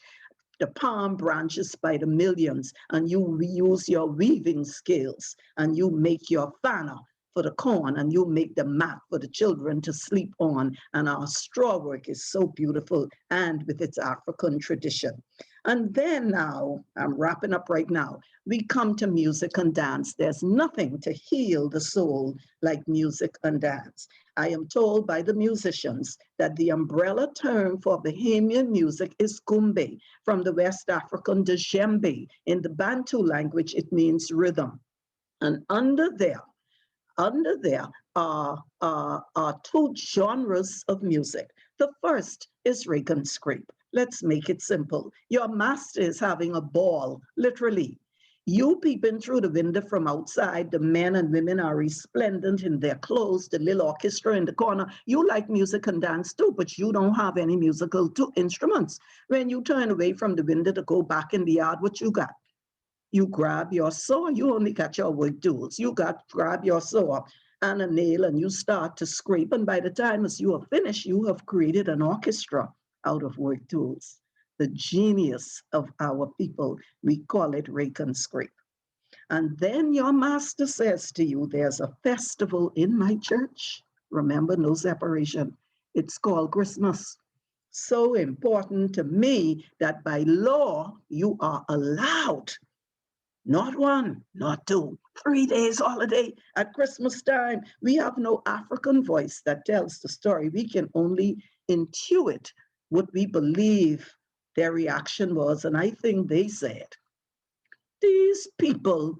the palm branches by the millions, and you use your weaving skills, and you make your fanner for the corn, and you make the mat for the children to sleep on. And our straw work is so beautiful, and with its African tradition. And then now, I'm wrapping up right now, we come to music and dance. There's nothing to heal the soul like music and dance. I am told by the musicians that the umbrella term for Bahamian music is gumbe, from the West African djembe. In the Bantu language, it means rhythm. And under there are 2 genres of music. The first is rake and scrape. Let's make it simple. Your master is having a ball, literally. You peeping through the window from outside, the men and women are resplendent in their clothes, the little orchestra in the corner. You like music and dance too, but you don't have any musical instruments. When you turn away from the window to go back in the yard, what you got? You grab your saw. You only got your wood tools. You grab your saw and a nail, and you start to scrape. And by the time as you are finished, you have created an orchestra out of work tools. The genius of our people, we call it rake and scrape. And then your master says to you, there's a festival in my church. Remember, no separation. It's called Christmas. So important to me that by law, you are allowed, not 1, not 2, 3 days holiday at Christmas time. We have no African voice that tells the story. We can only intuit what we believe their reaction was. And I think they said, these people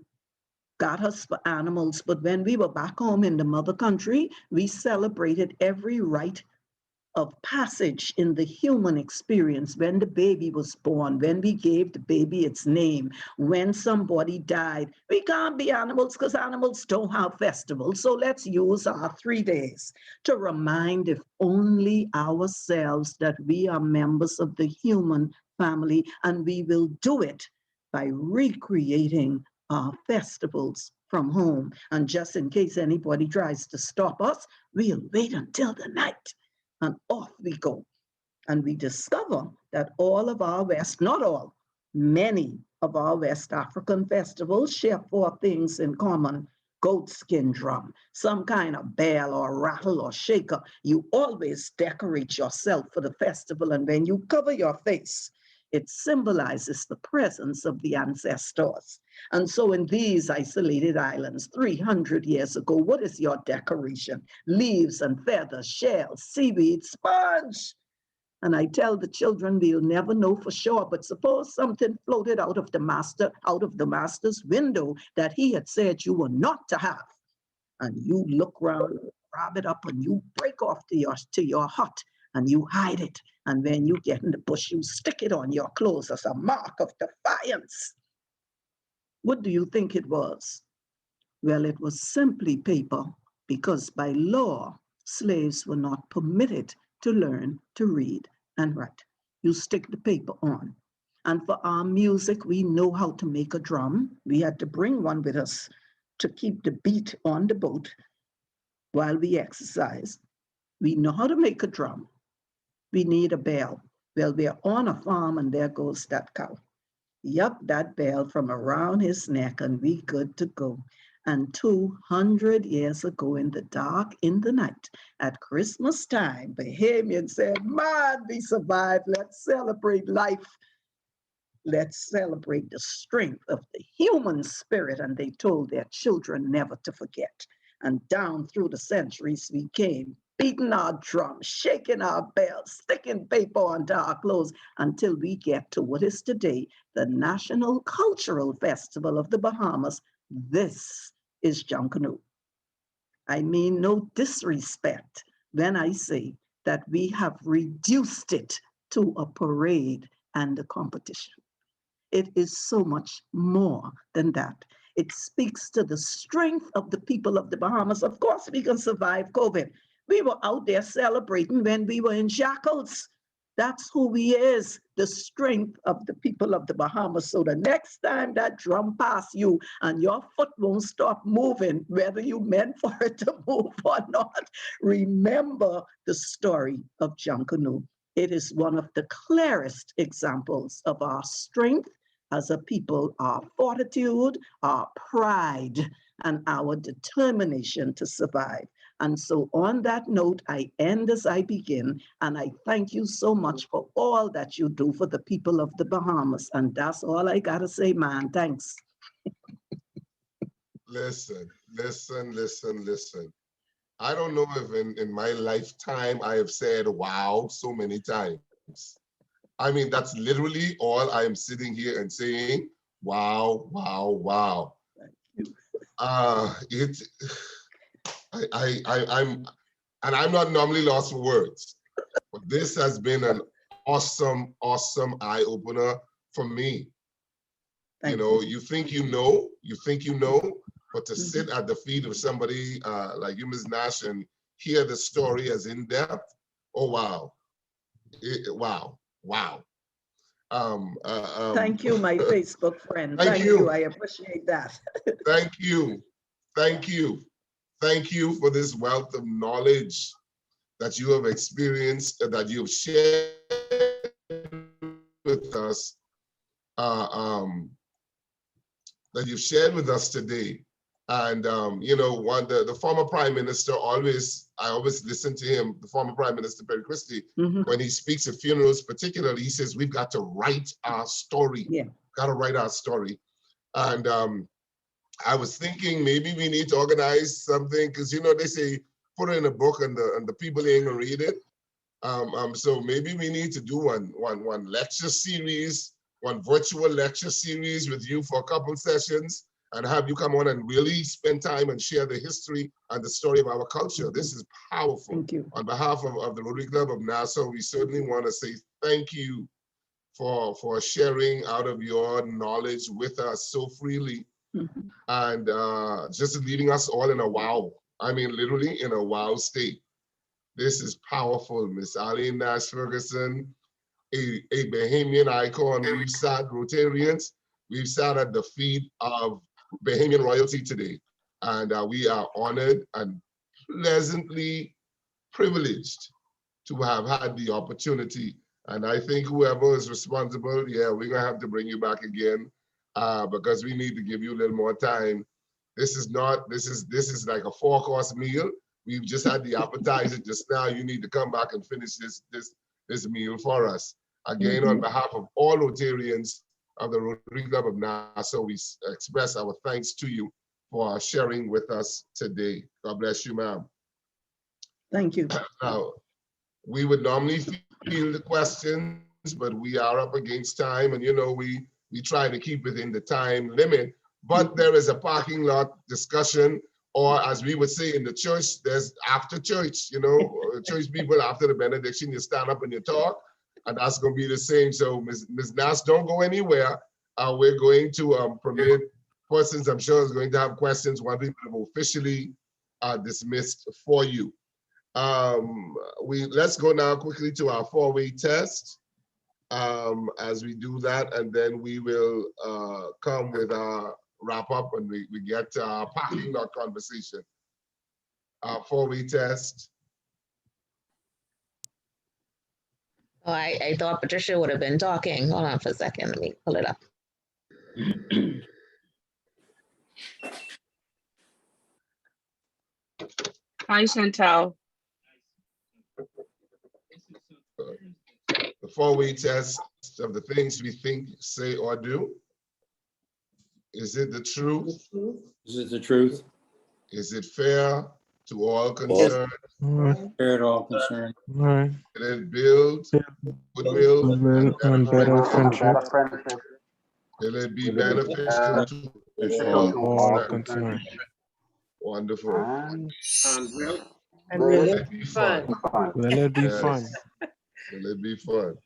got us for animals, but when we were back home in the mother country, we celebrated every rite of passage in the human experience. When the baby was born, when we gave the baby its name, when somebody died. We can't be animals because animals don't have festivals. So let's use our 3 days to remind, if only ourselves, that we are members of the human family, and we will do it by recreating our festivals from home. And just in case anybody tries to stop us, we'll wait until the night. And off we go. And we discover that all of our West, not all, many of our West African festivals share 4 things in common. Goat skin drum, some kind of bell or rattle or shaker. You always decorate yourself for the festival, and when you cover your face, it symbolizes the presence of the ancestors. And so in these isolated islands, 300 years ago, what is your decoration? Leaves and feathers, shells, seaweed, sponge. And I tell the children, we'll never know for sure, but suppose something floated out of the master's window that he had said you were not to have. And you look around, grab it up, and you break off to your hut, and you hide it. And when you get in the bush, you stick it on your clothes as a mark of defiance. What do you think it was? Well, it was simply paper, because by law, slaves were not permitted to learn to read and write. You stick the paper on. And for our music, we know how to make a drum. We had to bring one with us to keep the beat on the boat while we exercise. We know how to make a drum. We need a bell. Well, we're on a farm, and there goes that cow. Yup, that bell from around his neck, and we good to go. And 200 years ago, in the dark, in the night, at Christmas time, Bahamians said, man, we survived. Let's celebrate life. Let's celebrate the strength of the human spirit. And they told their children never to forget. And down through the centuries we came, beating our drums, shaking our bells, sticking paper onto our clothes, until we get to what is today the National Cultural Festival of the Bahamas. This is Junkanoo. I mean no disrespect when I say that we have reduced it to a parade and a competition. It is so much more than that. It speaks to the strength of the people of the Bahamas. Of course, we can survive COVID. We were out there celebrating when we were in shackles. That's who we is, the strength of the people of the Bahamas. So the next time that drum pass you and your foot won't stop moving, whether you meant for it to move or not, remember the story of Junkanoo. It is one of the clearest examples of our strength as a people, our fortitude, our pride, and our determination to survive. And so on that note, I end as I begin, and I thank you so much for all that you do for the people of the Bahamas. And that's all I gotta say, man. Thanks. Listen. I don't know if in my lifetime I have said wow so many times. I mean, that's literally all I am sitting here and saying, wow, wow, wow. I'm not normally lost for words, but this has been an awesome eye-opener for me. You think you know, but to sit at the feet of somebody like you, Ms. Nash, and hear the story as in-depth, oh, wow. Wow. Thank you, my Facebook friend. Thank you. I appreciate that. Thank you. Thank you for this wealth of knowledge that you have experienced, that you have shared with us, today. And you know, the former Prime Minister I always listen to him, the former Prime Minister Perry Christie, when he speaks at funerals, particularly, he says we've got to write our story. Yeah. Got to write our story. And I was thinking maybe we need to organize something, because you know they say put it in a book and the people ain't gonna read it. So maybe we need to do one lecture series, one virtual lecture series with you for a couple sessions, and have you come on and really spend time and share the history and the story of our culture. This is powerful. Thank you. On behalf of the Rotary Club of Nassau, we certainly want to say thank you for sharing out of your knowledge with us so freely, and just leaving us all in a wow. I mean, literally in a wow state. This is powerful, Miss Arlene Nash-Ferguson, a Bahamian icon. We've sat Rotarians, we've sat at the feet of Bahamian royalty today, and we are honored and pleasantly privileged to have had the opportunity. And I think whoever is responsible, yeah, we're gonna have to bring you back again, because we need to give you a little more time. This is like a 4-course meal. We've just had the appetizer just now. You need to come back and finish this meal for us. Again, on behalf of all Rotarians of the Rotary Club of Nassau, we express our thanks to you for sharing with us today. God bless you, ma'am. Thank you. Now, we would normally field the questions, but we are up against time, and you know, we try to keep within the time limit, but there is a parking lot discussion, or as we would say in the church, there's after church, you know, church people after the benediction, you stand up and you talk, and that's gonna be the same. So Ms. Nass, don't go anywhere. We're going to permit persons, I'm sure, is going to have questions once we have officially dismissed for you. Let's go now quickly to our 4-way test. As we do that, and then we will come with our wrap up, and we get to our parking lot conversation. Our 4-way test. Oh, I thought Patricia would have been talking. Hold on for a second. Let me pull it up. Hi, Chantal. The 4-way test of the things we think, say, or do. Is it the truth? Is it the truth? Is it fair to all concerned? Fair to all concerned. Will it build goodwill and better friendship? Will it be beneficial to all concerned? Wonderful. And will it be fun? Will it be fun? Will it be fun?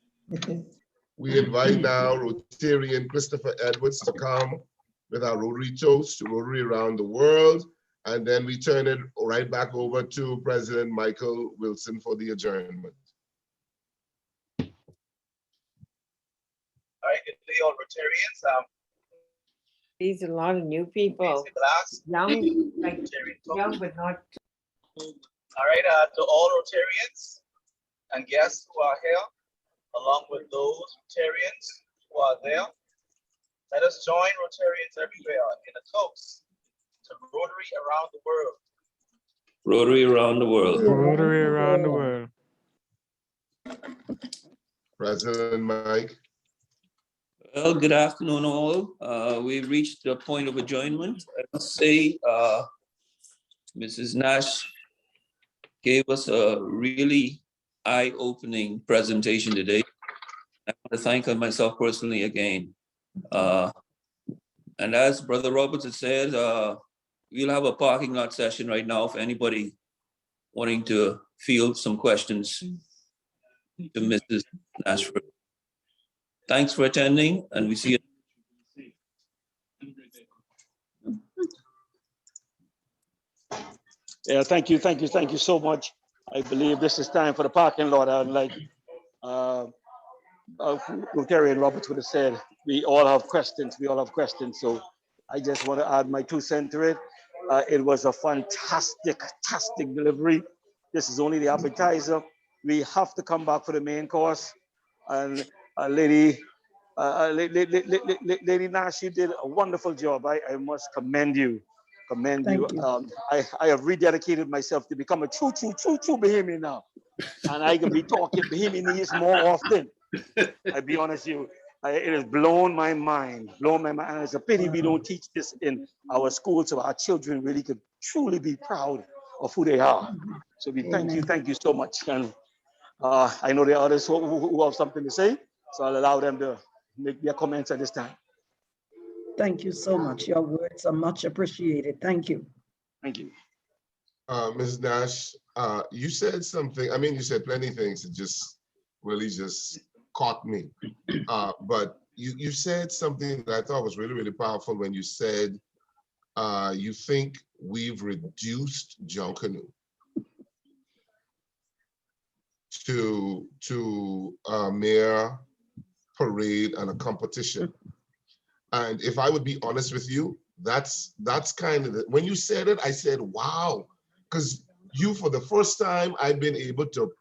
We invite now Rotarian Christopher Edwards to come with our Rotary toast to Rotary around the world, and then we turn it right back over to President Michael Wilson for the adjournment. All right, good day, all Rotarians. These are a lot of new people. Young, like young, but not. All right, to all Rotarians and guests who are here, along with those Rotarians who are there, let us join Rotarians everywhere in a toast to Rotary around the world. Rotary around the world. Rotary around the world. President Mike. Well, good afternoon, all. We've reached the point of adjournment. I must say, Mrs. Nash gave us a really eye-opening presentation today. I want to thank her myself personally again. And as Brother Roberts has said, we'll have a parking lot session right now for anybody wanting to field some questions to Mrs. Nash-Ferguson. Thanks for attending, and we see you. Yeah, thank you so much. I believe this is time for the parking lot. Like Rotarian Roberts would have said, we all have questions. So I just want to add my 2 cents to it. It was a fantastic delivery. This is only the appetizer. We have to come back for the main course. And Lady Nash, you did a wonderful job. I must commend you. Thank you. I have rededicated myself to become a true Bahamian now. And I can be talking Bahamianese more often. I'll be honest with you. It has blown my mind. And it's a pity we don't teach this in our schools so our children really could truly be proud of who they are. So we thank you so much. And I know there are others who have something to say, so I'll allow them to make their comments at this time. Thank you so much. Your words are much appreciated. Thank you. Thank you. Ms. Nash, you said something, I mean, you said plenty of things that just really just caught me. But you said something that I thought was really, really powerful when you said you think we've reduced Junkanoo to a mere parade and a competition. And if I would be honest with you, that's kind of when you said it, I said, wow, because you, for the first time, I've been able to,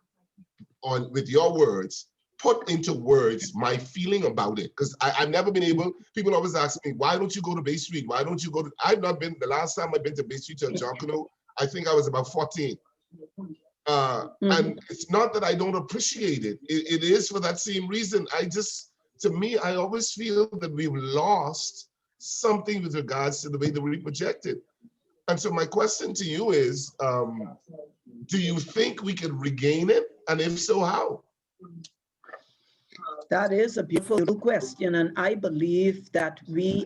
with your words, put into words my feeling about it. Because I've never been able, people always ask me, why don't you go to Bay Street? Why don't you go to, I've not been, the last time I've been to Bay Street to Junkanoo, I think I was about 14. And it's not that I don't appreciate it. It is for that same reason. To me, I always feel that we've lost something with regards to the way that we project it. And so my question to you is, do you think we can regain it? And if so, how? That is a beautiful question. And I believe that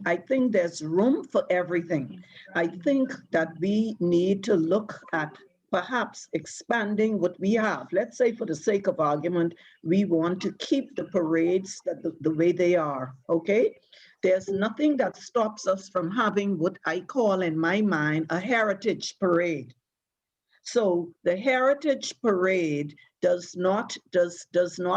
I think there's room for everything. I think that we need to look at perhaps expanding what we have. Let's say, for the sake of argument, we want to keep the parades the way they are, okay? There's nothing that stops us from having what I call in my mind a heritage parade. So the heritage parade does not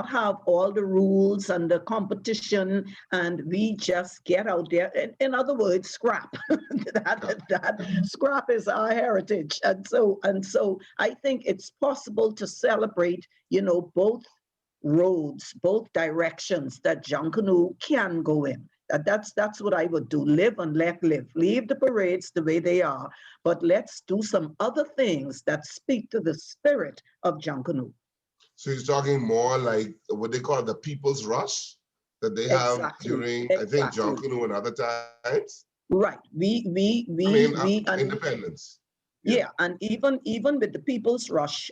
have all the rules and the competition, and we just get out there. In other words, scrap. that scrap is our heritage, and so I think it's possible to celebrate, both roads, both directions that Junkanoo can go in. That's what I would do. Live and let live. Leave the parades the way they are, but let's do some other things that speak to the spirit of Junkanoo. So you're talking more like what they call the People's Rush that they have during, I think, Junkanoo and other times? Right. Independence. Yeah, and even with the People's Rush,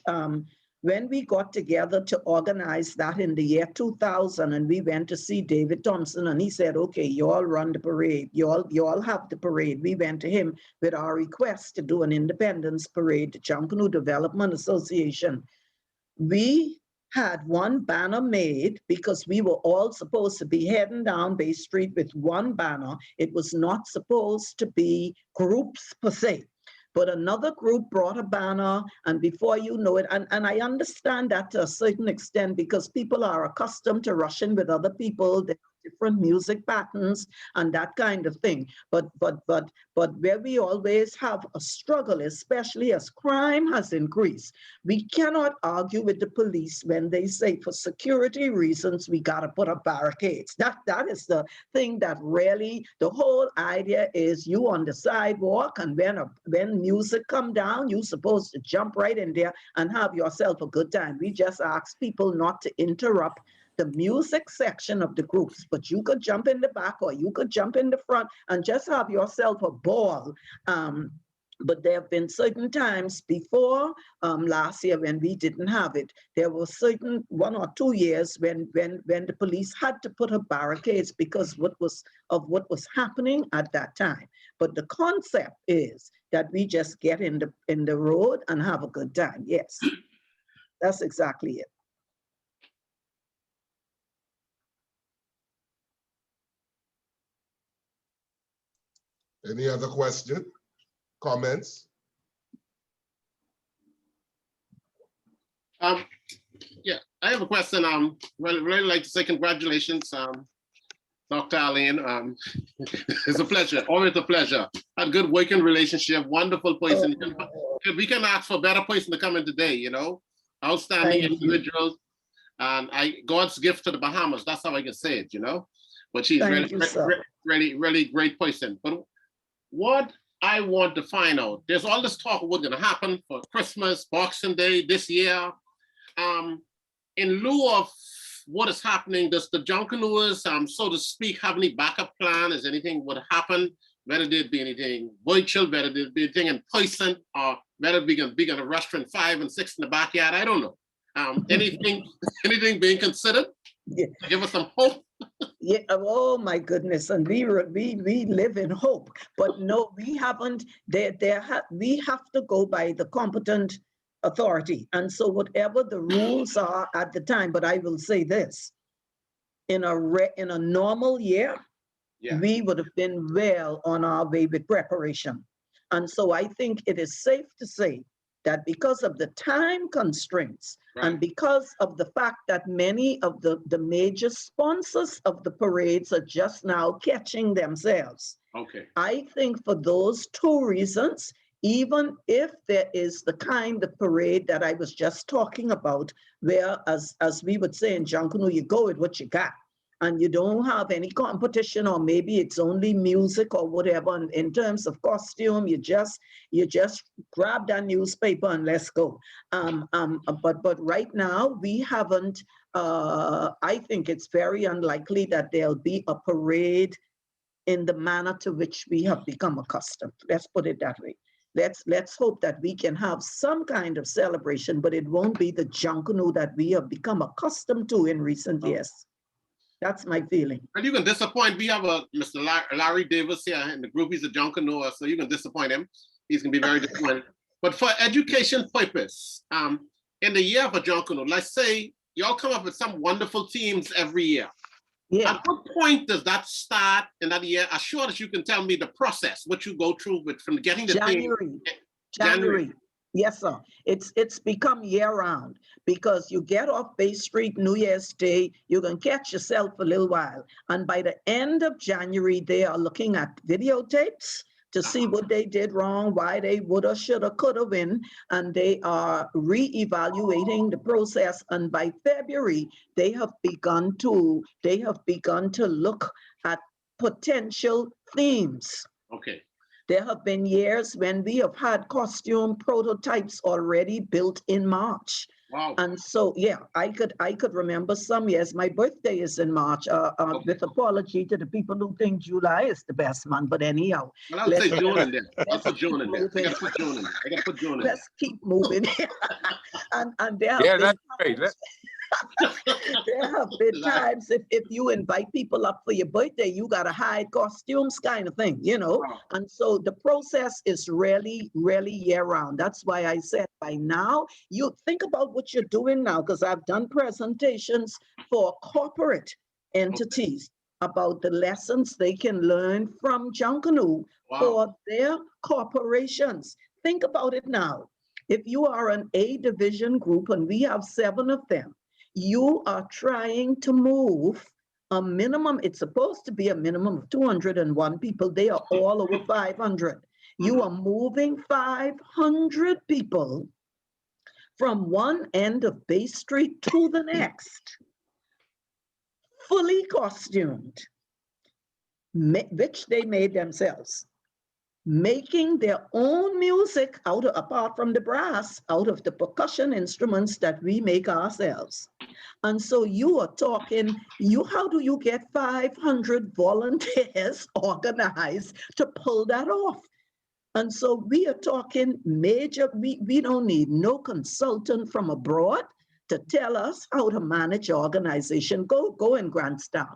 when we got together to organize that in the year 2000, and we went to see David Thompson, and he said, okay, you all run the parade, you all have the parade. We went to him with our request to do an independence parade, the Junkanoo Development Association. We had one banner made because we were all supposed to be heading down Bay Street with one banner. It was not supposed to be groups per se. But another group brought a banner, and before you know it, and I understand that to a certain extent because people are accustomed to rushing with other people, there are different music patterns and that kind of thing. But where we always have a struggle, especially as crime has increased, we cannot argue with the police when they say for security reasons we got to put up barricades. That is the thing that really, the whole idea is you on the sidewalk, and when music come down, you're supposed to jump right in there and have yourself a good time. We just ask people not to interrupt the music section of the groups, but you could jump in the back or you could jump in the front and just have yourself a ball. But there have been certain times before last year when we didn't have it. There were certain 1 or 2 years when the police had to put up barricades because what was happening at that time. But the concept is that we just get in the road and have a good time. Yes, that's exactly it. Any other question, comments? Yeah, I have a question. Really like to say congratulations, Dr. Arlene. It's a pleasure, always a pleasure. had good working relationship, wonderful person. Oh. We can ask for a better person to come in today, you know, outstanding Thank you. individuals. And God's gift to the Bahamas. That's how I can say it, you know. But she's Thank you, sir. really great person. But what I want to find out, there's all this talk of what's going to happen for Christmas, Boxing Day this year. In lieu of what is happening, does the Junkanoo, so to speak, have any backup plan? Is anything would happen? Whether there be anything virtual, whether there be anything in person, or whether it be in a restaurant 5 and 6 in the backyard, I don't know. Anything being considered? Yeah. Give us some hope. Yeah. Oh my goodness. And we live in hope, but no, we haven't. We have to go by the competent authority, and so whatever the rules are at the time. But I will say this: in a normal year, we would have been well on our way with preparation, and so I think it is safe to say that because of the time constraints and because of the fact that many of the major sponsors of the parades are just now catching themselves. Okay. I think for those 2 reasons, even if there is the kind of parade that I was just talking about, where as we would say in Junkanoo, you go with what you got, and you don't have any competition, or maybe it's only music or whatever. And in terms of costume, you just grab that newspaper and let's go. But right now we haven't. I think it's very unlikely that there'll be a parade in the manner to which we have become accustomed. Let's put it that way. Let's hope that we can have some kind of celebration, but it won't be the Junkanoo that we have become accustomed to in recent years. That's my feeling. And you can disappoint. We have a Mr. Larry Davis here in the group. He's a Junkanoo, so you can disappoint him. He's going to be very disappointed. But for education purpose, in the year of a Junkanoo, let's say y'all come up with some wonderful teams every year. Yeah. At what point does that start in that year? As short as you can tell me the process, what you go through with from getting the January. Yes, sir. It's become year-round because you get off Bay Street New Year's Day, you can catch yourself a little while. And by the end of January, they are looking at videotapes to see what they did wrong, why they woulda, shoulda, coulda win, and they are re-evaluating the process. And by February, they have begun to look at potential themes. Okay. There have been years when we have had costume prototypes already built in March. Wow. And so, yeah, I could remember some years. My birthday is in March, with apology to the people who think July is the best month, but anyhow. Well, I'll say June in there. I'll put June in there. I gotta put June in there. I gotta put June in there. Let's keep moving. and there have Yeah, been that's great. there have been times if you invite people up for your birthday, you got to hide costumes kind of thing, you know. And so the process is really year round. That's why I said by now, you think about what you're doing now, because I've done presentations for corporate entities about the lessons they can learn from Junkanoo for their corporations. Think about it now. If you are an A division group, and we have 7 of them, you are trying to move a minimum, it's supposed to be a minimum of 201 people. They are all over 500. You are moving 500 people from one end of Bay Street to the next, fully costumed, which they made themselves, making their own music apart from the brass, out of the percussion instruments that we make ourselves. And so you are talking, how do you get 500 volunteers organized to pull that off? And so we are talking major, we don't need no consultant from abroad to tell us how to manage organization. Go and grandstand.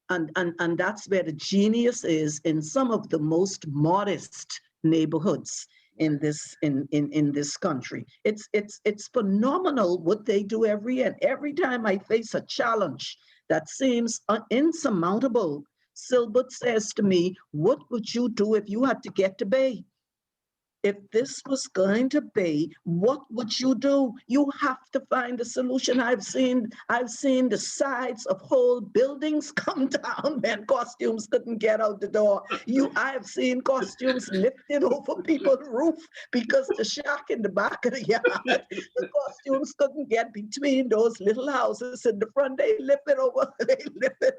And that's where the genius is in some of the most modest neighborhoods in this country. It's phenomenal what they do every year. Every time I face a challenge that seems insurmountable, Silbert says to me, "What would you do if you had to get to Bay?" if this was going to be, what would you do? You have to find a solution. I've seen the sides of whole buildings come down when costumes couldn't get out the door. I've seen costumes lifted over people's roof because the shack in the back of the yard, the costumes couldn't get between those little houses in the front. They lift it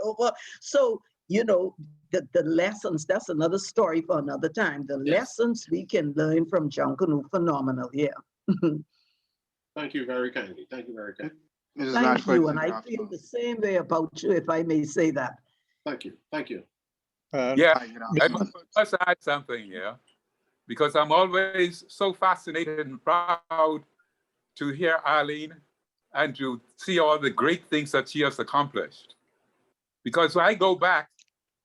over. So, you know, the lessons, that's another story for another time. The lessons we can learn from Junkanoo, phenomenal, yeah. Thank you very kindly. Thank you very kindly. Thank you, and I feel the same way about you, if I may say that. Thank you. Thank you. Yeah, I must add something here, because I'm always so fascinated and proud to hear Arlene and to see all the great things that she has accomplished. Because I go back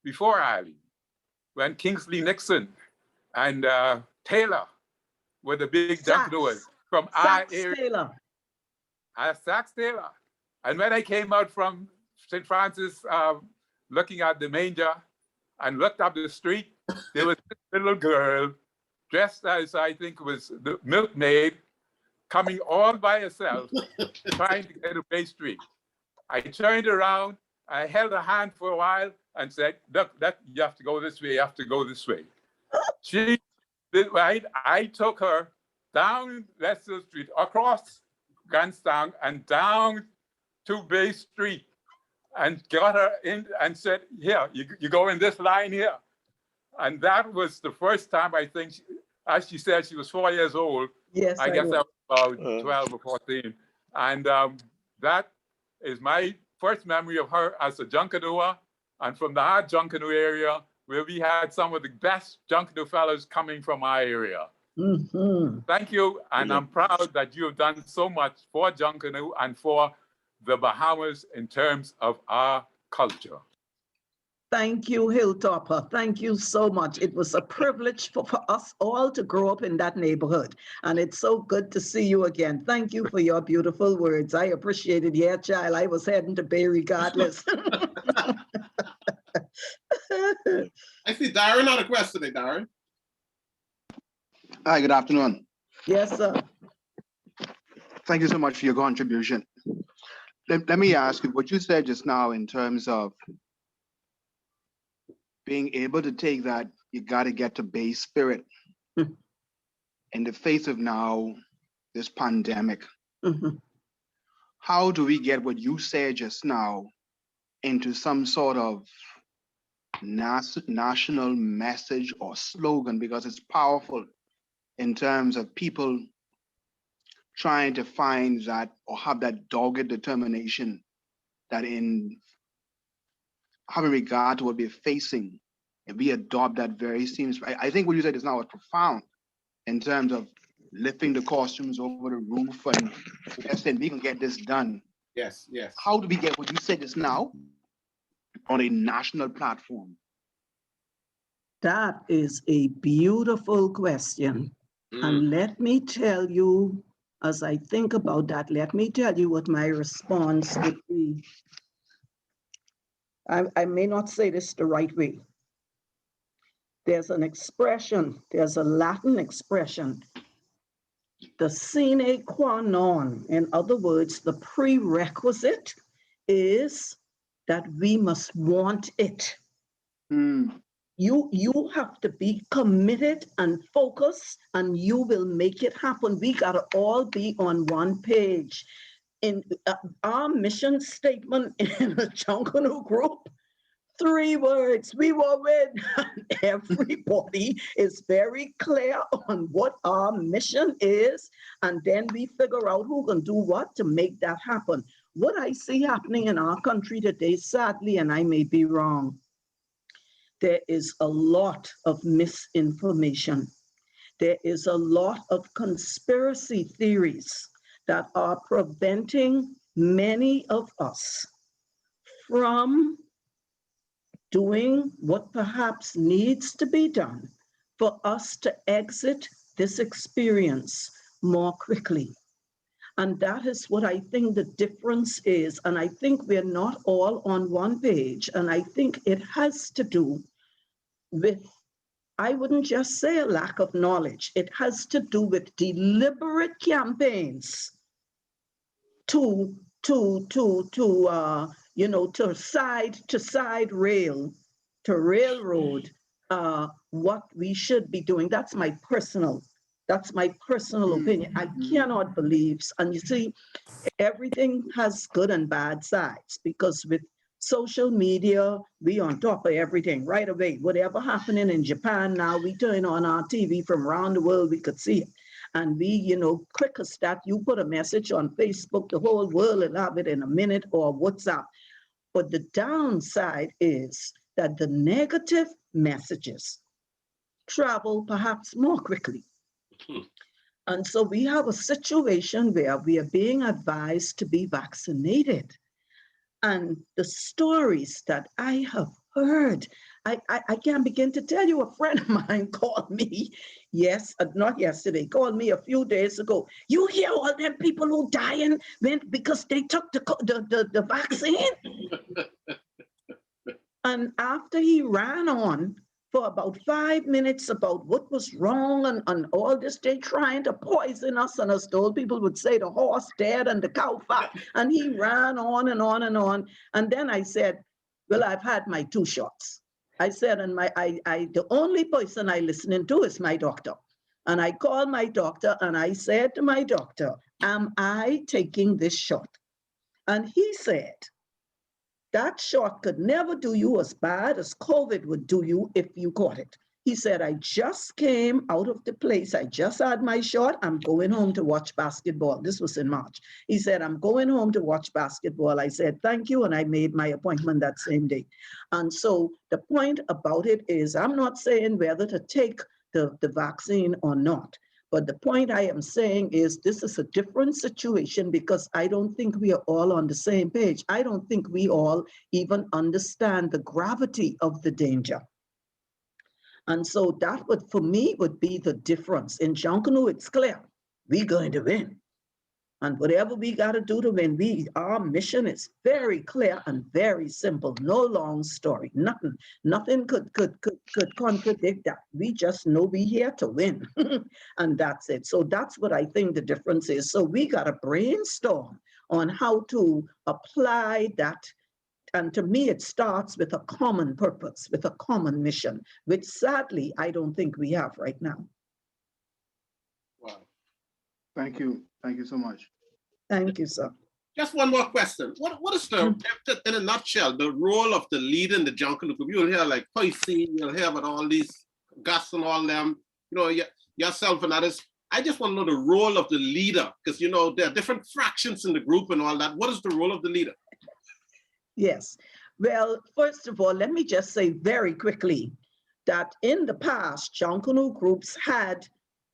before Arlene, when Kingsley Nixon and Taylor were the big Junkanooers from our area. Sax Taylor. And when I came out from St. Francis, looking at the manger and looked up the street, there was this little girl dressed as I think was the milkmaid, coming all by herself, trying to get a pastry. I turned around, I held her hand for a while and said, look, you have to go this way, you have to go this way. She did right. I took her down Leicester Street, across Grandstand and down to Bay Street and got her in and said, here, you go in this line here. And that was the first time, I think, as she said, she was 4 years old. Yes, I guess I was about 12 or 14. And that is my first memory of her as a Junkanoo, and from the hard Junkanoo area, where we had some of the best Junkanoo fellows coming from our area. Thank you, and I'm proud that you have done so much for Junkanoo and for the Bahamas in terms of our culture. Thank you, Hilltopper. Thank you so much. It was a privilege for us all to grow up in that neighborhood. And it's so good to see you again. Thank you for your beautiful words. I appreciate it. Yeah, child, I was heading to Bay regardless. I see Darren had a question today, Darren. Hi, good afternoon. Yes, sir. Thank you so much for your contribution. Let me ask you what you said just now in terms of being able to take that, you got to get to base spirit in the face of now this pandemic. How do we get what you said just now into some sort of national message or slogan, because it's powerful in terms of people trying to find that or have that dogged determination that in having regard to what we're facing, if we adopt that very seems, I think what you said is now profound in terms of lifting the costumes over the roof and saying we can get this done. Yes, yes. How do we get what you said just now on a national platform? That is a beautiful question. And let me tell you, as I think about that, let me tell you what my response would be. I may not say this the right way. There's an expression, there's a Latin expression, the sine qua non. In other words, the prerequisite is that we must want it. You have to be committed and focused, and you will make it happen. We gotta all be on one page. In our mission statement in the Junkanoo group, 3 words: we will win. Everybody is very clear on what our mission is, and then we figure out who can do what to make that happen. What I see happening in our country today, sadly, and I may be wrong, there is a lot of misinformation. There is a lot of conspiracy theories that are preventing many of us from doing what perhaps needs to be done for us to exit this experience more quickly. And that is what I think the difference is. And I think we're not all on one page. And I think it has to do with I wouldn't just say a lack of knowledge. It has to do with deliberate campaigns to railroad what we should be doing. That's my personal opinion. I cannot believe, and you see, everything has good and bad sides, because with social media, we on top of everything right away. Whatever happening in Japan now, we turn on our TV from around the world, we could see it. And we, quick as that, you put a message on Facebook, the whole world will have it in a minute, or WhatsApp. But the downside is that the negative messages travel perhaps more quickly. And so we have a situation where we are being advised to be vaccinated. And the stories that I have heard, I can't begin to tell you. A friend of mine called me, not yesterday, called me a few days ago. You hear all them people who dying because they took the vaccine? And after he ran on for about 5 minutes about what was wrong and all this, they trying to poison us, and as the old people would say, the horse dead and the cow fat. And he ran on and on and on. And then I said, well, I've had my 2 shots. I said, and the only person I listening to is my doctor. And I called my doctor and I said to my doctor, am I taking this shot? And he said, that shot could never do you as bad as COVID would do you if you caught it. He said, I just came out of the place. I just had my shot. I'm going home to watch basketball. This was in March. He said, I'm going home to watch basketball. I said, thank you. And I made my appointment that same day. And so the point about it is, I'm not saying whether to take the vaccine or not. But the point I am saying is this is a different situation, because I don't think we are all on the same page. I don't think we all even understand the gravity of the danger. And so that would, for me, would be the difference. In Junkanoo, it's clear, we're going to win. And whatever we got to do to win, our mission is very clear and very simple. No long story. Nothing could contradict that. We just know we're here to win. And that's it. So that's what I think the difference is. So we got to brainstorm on how to apply that. And to me, it starts with a common purpose, with a common mission, which sadly, I don't think we have right now. Wow. Thank you. Thank you so much. Thank you, sir. Just one more question. What is the, in a nutshell, the role of the leader in the Junkanoo group? You'll hear like Poissy, you'll hear about all these Gus and all them, yourself and others. I just want to know the role of the leader, because, there are different fractions in the group and all that. What is the role of the leader? Yes. Well, first of all, let me just say very quickly that in the past, Junkanoo groups had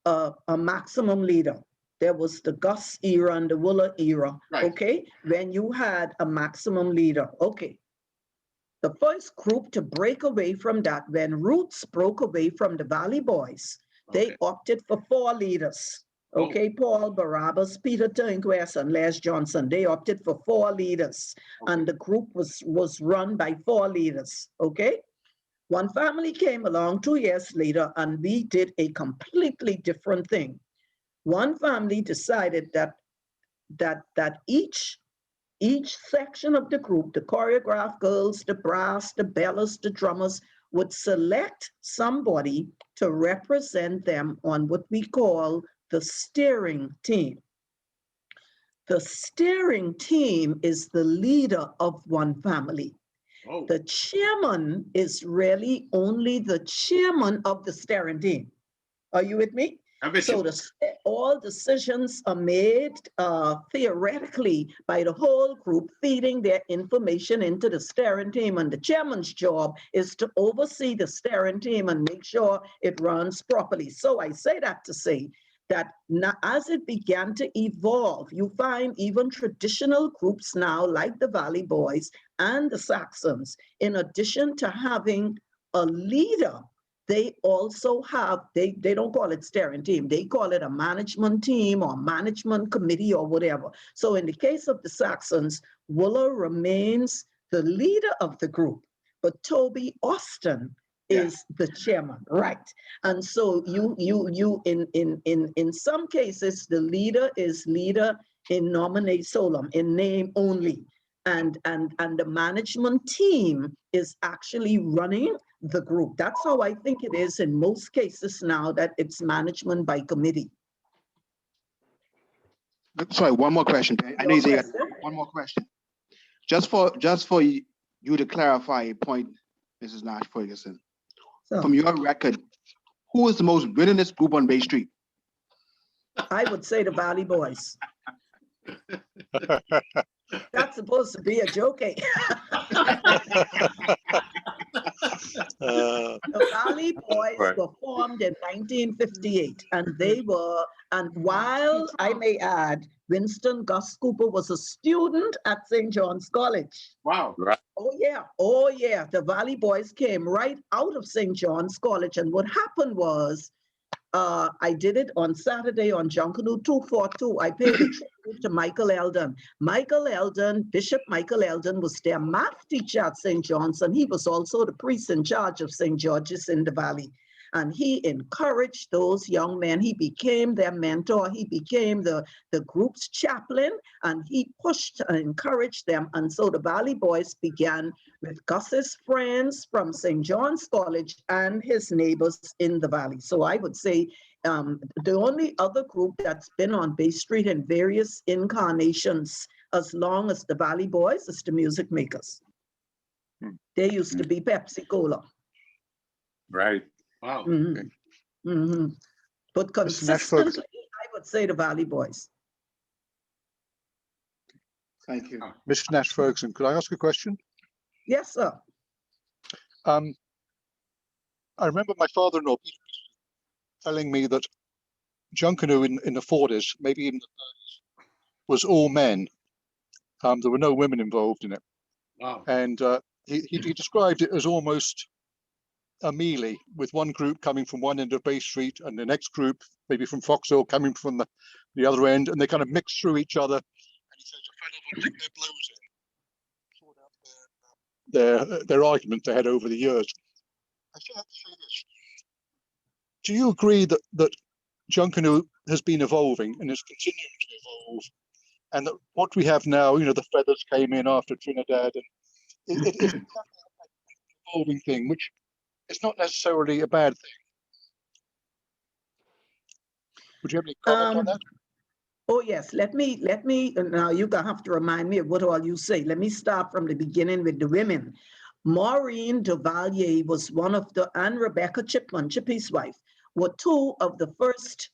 a maximum leader. There was the Gus era and the Wooler era, right. Okay? When you had a maximum leader, okay. The first group to break away from that, when Roots broke away from the Valley Boys, they opted for 4 leaders. Okay, Paul Barabbas, Peter Turnquest, and Les Johnson. They opted for 4 leaders, and the group was run by 4 leaders. Okay, one family came along 2 years later, and we did a completely different thing. One family decided that each section of the group, the choreographed girls, the brass, the bellas, the drummers, would select somebody to represent them on what we call the steering team. The steering team is the leader of one family. Oh. The chairman is really only the chairman of the steering team. Are you with me? So all decisions are made theoretically by the whole group, feeding their information into the steering team, and the chairman's job is to oversee the steering team and make sure it runs properly. So I say that to say that as it began to evolve, you find even traditional groups now, like the Valley Boys and the Saxons, in addition to having a leader, they also have, they don't call it steering team, they call it a management team or management committee or whatever. So in the case of the Saxons, Wooler remains the leader of the group, but Toby Austin is the chairman, right? And so you in some cases the leader is leader in nominate solum, in name only, and the management team is actually running the group. That's how I think it is in most cases now, that it's management by committee. Sorry, one more question. I know you say one more question. Just for you to clarify a point, Mrs. Nash-Ferguson. So, from your record, who is the most winningest group on Bay Street? I would say the Valley Boys. That's supposed to be a joke, eh? The Valley Boys were formed in 1958, and while I may add, Winston Gus Cooper was a student at St. John's College. Wow. Oh yeah, the Valley Boys came right out of St. John's College, and what happened was, I did it on Saturday on Junkanoo 242. I paid a tribute to Michael Eldon. Bishop Michael Eldon was their math teacher at St. John's, and he was also the priest in charge of St. George's in the Valley. And he encouraged those young men. He became their mentor. He became the group's chaplain, and he pushed and encouraged them. And so the Valley Boys began with Gus's friends from St. John's College and his neighbors in the Valley. So I would say the only other group that's been on Bay Street in various incarnations as long as the Valley Boys is the Music Makers. They used to be Pepsi Cola. Right. Wow. Mm-hmm. Mm-hmm. But consistently, I would say the Valley Boys. Thank you. Mr. Nash-Ferguson, could I ask a question? Yes, sir. I remember my father-in-law telling me that Junkanoo in the 40s, maybe even the 30s, was all men. There were no women involved in it. Wow. And he described it as almost a melee, with one group coming from one end of Bay Street and the next group, maybe from Foxhill, coming from the other end, and they kind of mix through each other. And he says a fellow would take their blows in, their argument they had over the years. I still have to say this. Do you agree that Junkanoo has been evolving and is continuing to evolve, and that what we have now, the feathers came in after Trinidad, and it's an evolving thing, which it's not necessarily a bad thing. Would you have any comment on that? Oh yes, let me, now you're gonna have to remind me of what all you say. Let me start from the beginning with the women. Maureen Duvalier was one of and Rebecca Chipman, Chippy's wife, were two of the first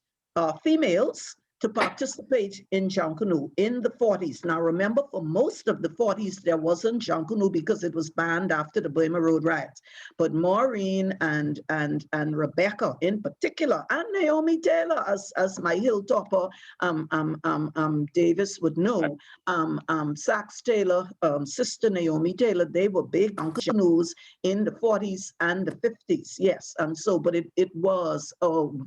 females to participate in Junkanoo in the 40s. Now remember, for most of the 40s, there wasn't Junkanoo because it was banned after the Burma Road riots. But Maureen and Rebecca in particular, and Naomi Taylor, as my hilltopper Davis would know, Sax Taylor, sister Naomi Taylor, they were big Junkanoos in the 40s and the 50s, yes. And so, but it was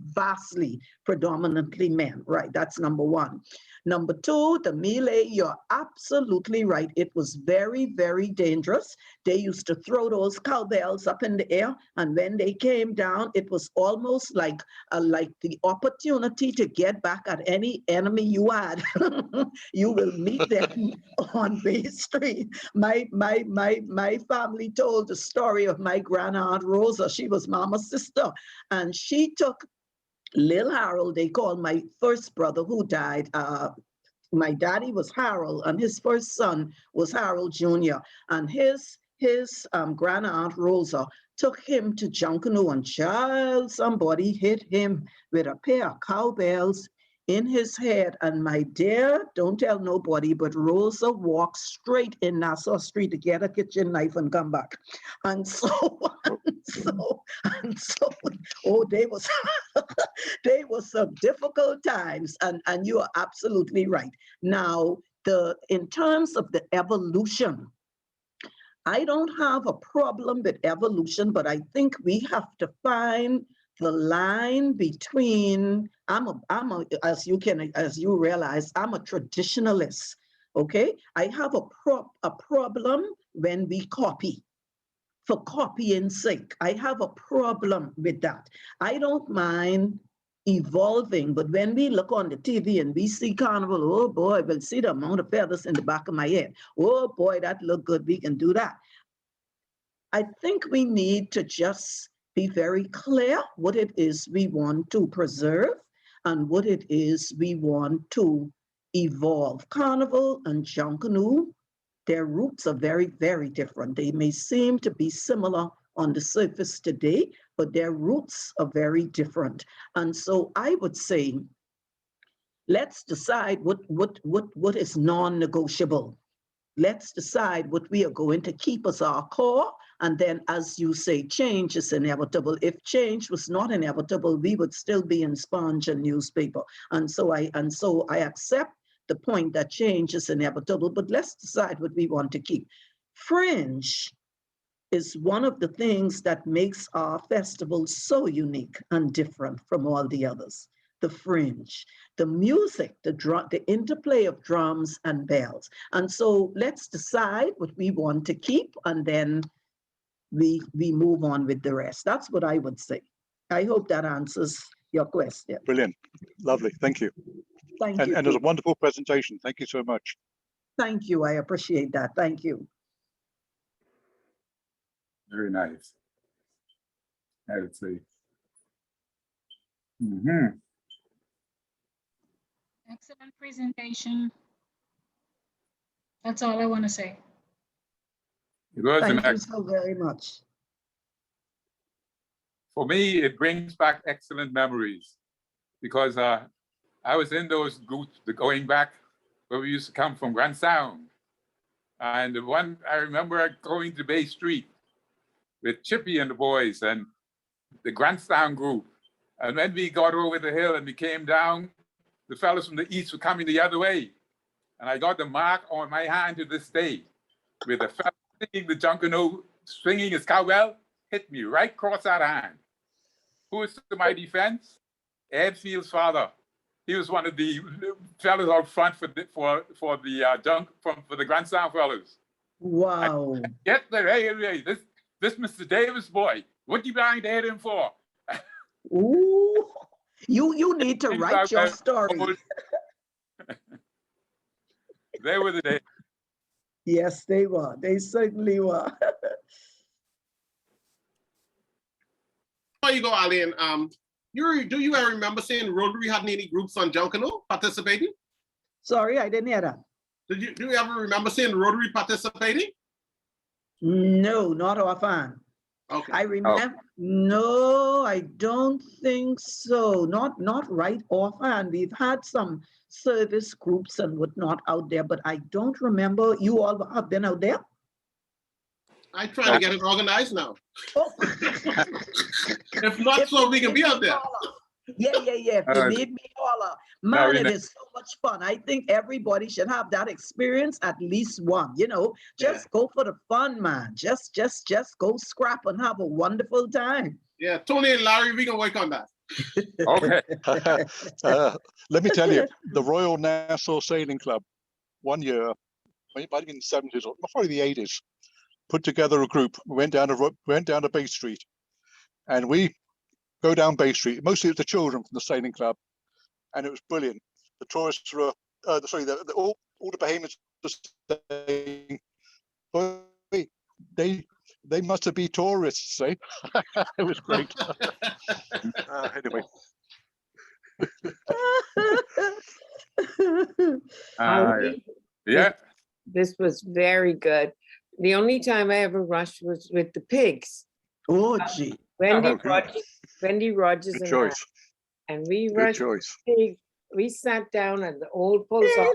vastly, predominantly men, right? That's number one. Number two, the melee, you're absolutely right. It was very, very dangerous. They used to throw those cowbells up in the air, and when they came down, it was almost like the opportunity to get back at any enemy you had. You will meet them on Bay Street. My family told the story of my grandaunt Rosa. She was Mama's sister, and she took Lil Harold, they called my first brother who died. My daddy was Harold, and his first son was Harold Jr. And his grandaunt Rosa took him to Junkanoo, and child, somebody hit him with a pair of cowbells in his head. And my dear, don't tell nobody, but Rosa walked straight in Nassau Street to get a kitchen knife and come back. And so, oh, they were some difficult times, and you are absolutely right. Now, in terms of the evolution, I don't have a problem with evolution, but I think we have to find the line between, as you realize, I'm a traditionalist, okay? I have a problem when we copy. for copying's sake. I have a problem with that. I don't mind evolving, but when we look on the TV and we see carnival, oh boy, we'll see the amount of feathers in the back of my head. Oh boy, that look good, we can do that. I think we need to just be very clear what it is we want to preserve and what it is we want to evolve. Carnival and Junkanoo, their roots are very, very different. They may seem to be similar on the surface today, but their roots are very different. And so I would say, let's decide what is non-negotiable. Let's decide what we are going to keep as our core. And then, as you say, change is inevitable. If change was not inevitable, we would still be in sponge and newspaper. And so I accept the point that change is inevitable, but let's decide what we want to keep. Fringe is one of the things that makes our festival so unique and different from all the others. The fringe, the music, the interplay of drums and bells. And so let's decide what we want to keep, and then we move on with the rest. That's what I would say. I hope that answers your question. Brilliant. Lovely. Thank you. Thank you. And it was a wonderful presentation. Thank you so much. Thank you. I appreciate that. Thank you. Very nice. I would say. Excellent presentation. That's all I want to say. Thank you so very much. For me, it brings back excellent memories because I was in those groups going back where we used to come from Grand Sound. And the one I remember going to Bay Street with Chippy and the boys and the Grand Sound group. And when we got over the hill and we came down, the fellows from the east were coming the other way. And I got the mark on my hand to this day with the fellow singing the Junkanoo, swinging his cowbell, hit me right across that hand. Who is to my defense? Ed Field's father. He was one of the fellows out front for the Grand Sound fellows. Wow. Get there, hey, this Mr. Davis boy, what you buying to hit him for? Ooh, you need to write your story. They were the days. Yes, they were. They certainly were. Before you go, Arlene, do you ever remember seeing Rotary had any groups on Junkanoo participating? Sorry, I didn't hear that. Do you ever remember seeing Rotary participating? No, not offhand. Okay. I remember. No, I don't think so. Not right offhand. We've had some service groups and whatnot out there, but I don't remember. You all have been out there? I try to get it organized now. Oh. If not, so we can be out there. Yeah. If you need me, holler. Man, it is so much fun. I think everybody should have that experience at least one. Just go for the fun, man. Just go scrap and have a wonderful time. Yeah, Tony and Larry, we can work on that. Okay. Let me tell you, the Royal Nassau Sailing Club, one year, it might have been the 70s or probably the 80s, put together a group, went down to Bay Street, and we go down Bay Street. Mostly it's the children from the sailing club, and it was brilliant. The tourists were, all the Bahamians were saying, "Boy, they must have been tourists, eh?" It was great. Anyway. Yeah. This was very good. The only time I ever rushed was with the pigs. Oh, gee. Wendy Rogers Good choice. and we Good rushed choice. the pig. We sat down at the old post office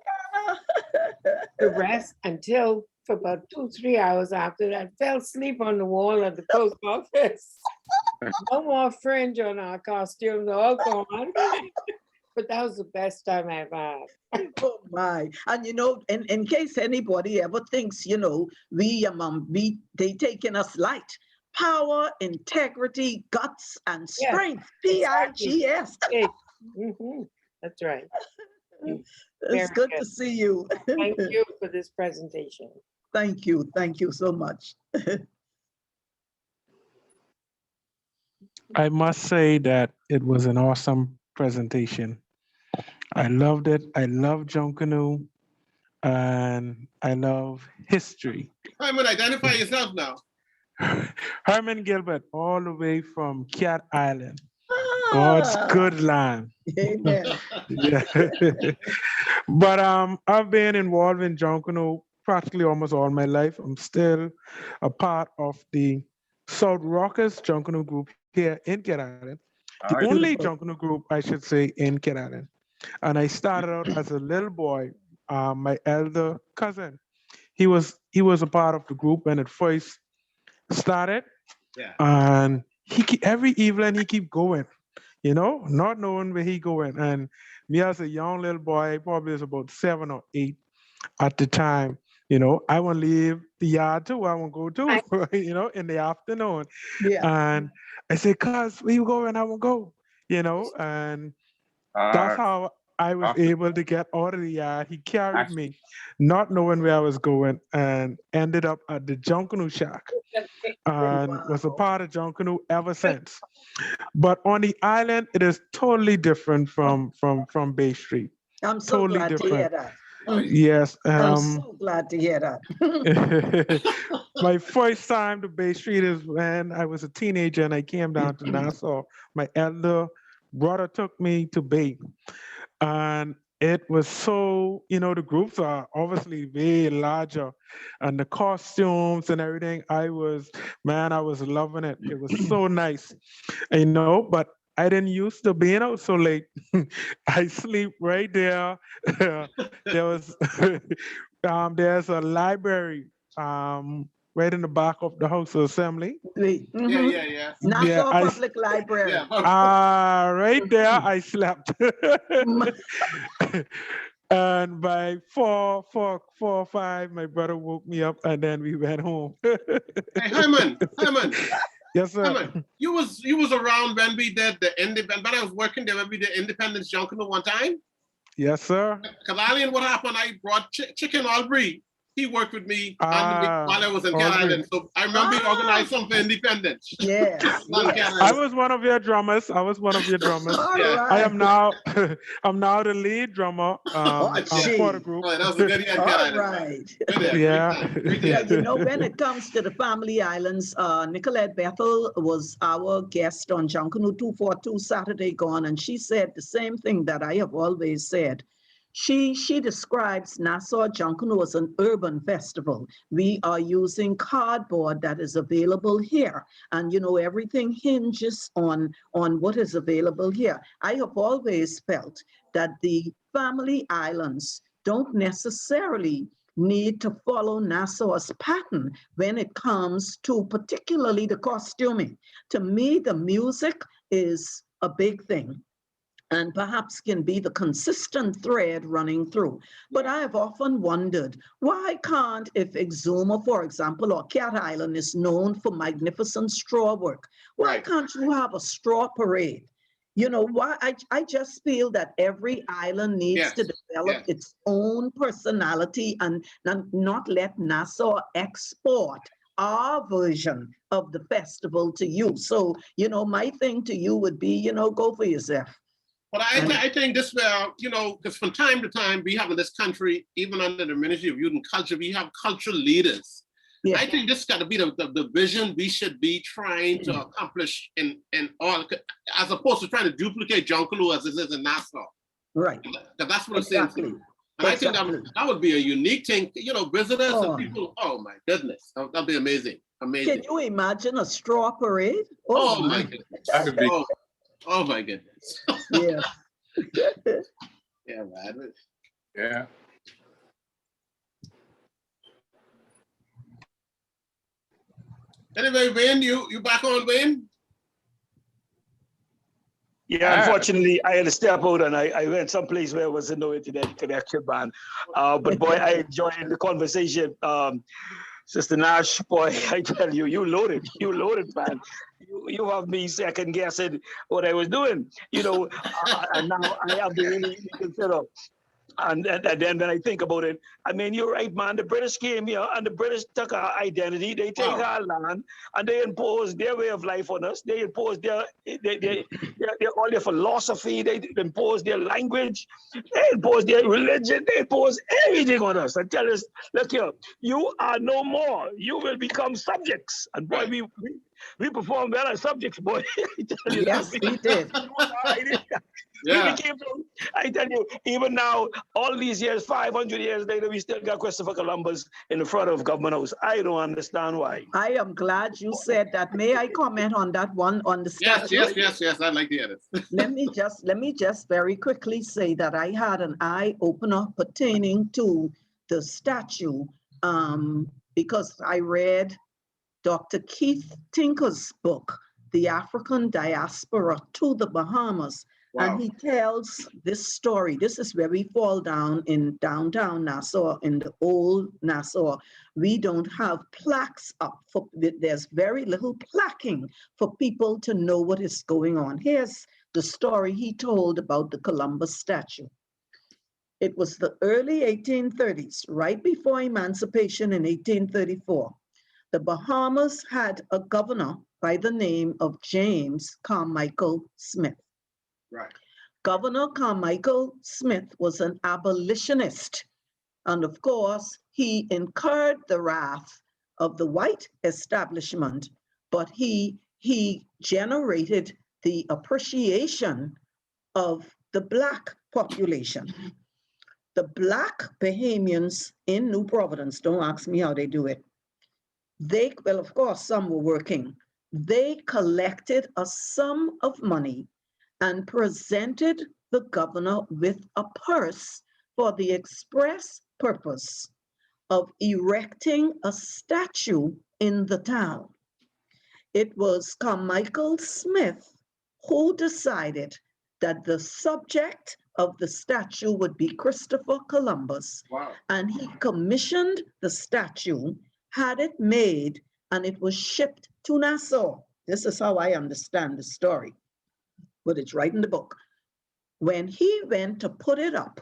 to rest until for about 2-3 hours after that. Fell asleep on the wall of the post office. No more fringe on our costumes, all gone. But that was the best time I've had. Oh my! And in case anybody ever thinks, they taking us light. Power, integrity, guts, and strength. PIGS. That's right. It's good to see you. Thank you for this presentation. Thank you so much. I must say that it was an awesome presentation. I loved it. I love Junkanoo and I love history. Hyman, identify yourself now. Herman Gilbert, all the way from Cat Island, God's good land. Amen. Yeah. But I've been involved in Junkanoo practically almost all my life. I'm still a part of the South Rockers Junkanoo group here in Cat Island. The only Junkanoo group, I should say, in Cat Island. And I started out as a little boy. My elder cousin, he was a part of the group when it first started. Yeah. And every evening he keep going, not knowing where he going. And me as a young little boy, probably was about 7 or 8 at the time, I want to leave the yard too. I want to go too, in the afternoon. Yeah. And I say, cuz, where you going? I want to go, and that's how I was able to get out of the yard. He carried me, not knowing where I was going, and ended up at the Junkanoo Shack, and was a part of Junkanoo ever since. But on the island, it is totally different from Bay Street. I'm so Totally glad to hear different. that. Yes. I'm so glad to hear that. My first time to Bay Street is when I was a teenager and I came down to Nassau. My elder brother took me to Bay. And it was so, the groups are obviously way larger and the costumes and everything. I was loving it. It was so nice, but I didn't used to being out so late. I sleep right there. There was, there's a library right in the back of the House of Assembly. Yeah. Nassau Public Library. Right there, I slept. And by 4 or 5, my brother woke me up, and then we went home. Hey, Hyman. Yes, sir. Hyman, you was around when we did the independent. But I was working there when we did Independence Junkanoo one time. Yes, sir. Because Arlene, what happened? I brought Chicken Aubrey. He worked with me while I was in Cat Island. So I remember he organized something for Independence. Yeah. I was one of your drummers. All right. I am now I'm now the lead drummer for the group. Oh, that was a good idea. All right. Yeah. When it comes to the family islands, Nicolette Bethel was our guest on Junkanoo 242 Saturday gone, and she said the same thing that I have always said. She describes Nassau Junkanoo as an urban festival. We are using cardboard that is available here. And, everything hinges on what is available here. I have always felt that the family islands don't necessarily need to follow Nassau's pattern when it comes to particularly the costuming. To me, the music is a big thing, and perhaps can be the consistent thread running through. But I have often wondered, why can't, if Exuma, for example, or Cat Island is known for magnificent straw work, why can't you have a straw parade? Why? I just feel that every island needs to develop its own personality and not let Nassau export our version of the festival to you. So, my thing to you would be, go for yourself. But I think this will, because from time to time, we have in this country, even under the Ministry of Youth and Culture, we have cultural leaders. Yeah. I think this got to be the vision we should be trying to accomplish in all, as opposed to trying to duplicate Junkanoo as it is in Nassau. Right. Because that's what I'm saying. And I think that would be a unique thing, visitors and people, oh my goodness, that'd be amazing. Amazing. Can you imagine a straw parade? Oh my goodness. Oh my goodness. Yeah. Yeah, man. Yeah. Anyway, Wayne, you back on, Wayne? Yeah, unfortunately, I had to step out and I went someplace where there was no internet connection, man. But boy, I enjoyed the conversation. Sister Nash, boy, I tell you, you loaded, man. You have me second guessing what I was doing, and now I have to really consider And then when I think about it, I mean, you're right, man. The British came here and the British took our identity. They take our land and they imposed their way of life on us. They imposed their all their philosophy. They imposed their language. They imposed their religion. They imposed everything on us and tell us, look here, you are no more. You will become subjects. And boy, we performed well as subjects, boy. I tell you Yes, that. we did. We became, I tell you, even now, all these years, 500 years later, we still got Christopher Columbus in the front of Government House. I don't understand why. I am glad you said that. May I comment on that one, on the statue? Yes, I'd like to hear it. Let me just very quickly say that I had an eye opener pertaining to the statue because I read Dr. Keith Tinker's book, The African Diaspora to the Bahamas. Wow. And he tells this story. This is where we fall down in downtown Nassau, in the old Nassau. We don't have plaques up. There's very little plaquing for people to know what is going on. Here's the story he told about the Columbus statue. It was the early 1830s, right before emancipation in 1834. The Bahamas had a governor by the name of James Carmichael Smith. Right. Governor Carmichael Smith was an abolitionist. And of course, he incurred the wrath of the white establishment, but he generated the appreciation of the Black population. The Black Bahamians in New Providence, don't ask me how they do it. Well, of course, some were working. They collected a sum of money and presented the governor with a purse for the express purpose of erecting a statue in the town. It was Carmichael Smith who decided that the subject of the statue would be Christopher Columbus. Wow. And he commissioned the statue, had it made, and it was shipped to Nassau. This is how I understand the story, but it's right in the book. When he went to put it up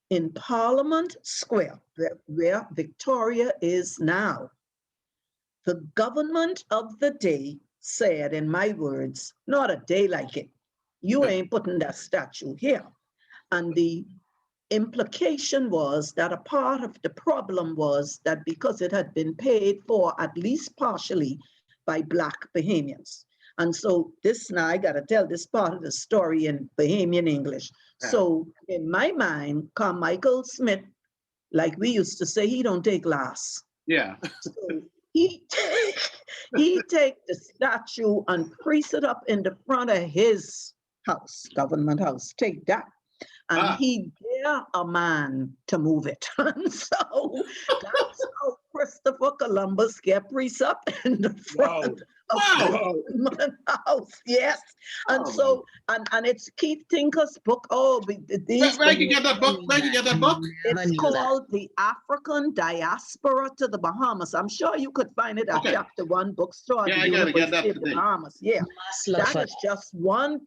in Parliament Square, where Victoria is now, the government of the day said, in my words, not a day like it. You ain't putting that statue here. And the implication was that a part of the problem was that because it had been paid for, at least partially, by Black Bahamians. And so this, now I gotta tell this part of the story in Bahamian English. Yeah. So in my mind, Carmichael Smith, like we used to say, he don't take glass. Yeah. So he take the statue and crease it up in the front of his house, government house, take that. And he dare a man to move it. And so that's how Christopher Columbus get creased up in the front of the government house. Yes. And so, and it's Keith Tinker's book. Oh, where can you get that book? Where can you get that book? It's called The African Diaspora to the Bahamas. I'm sure you could find it at Chapter 1 bookstore. Yeah, I gotta get that today. Bahamas. Yeah. That is just one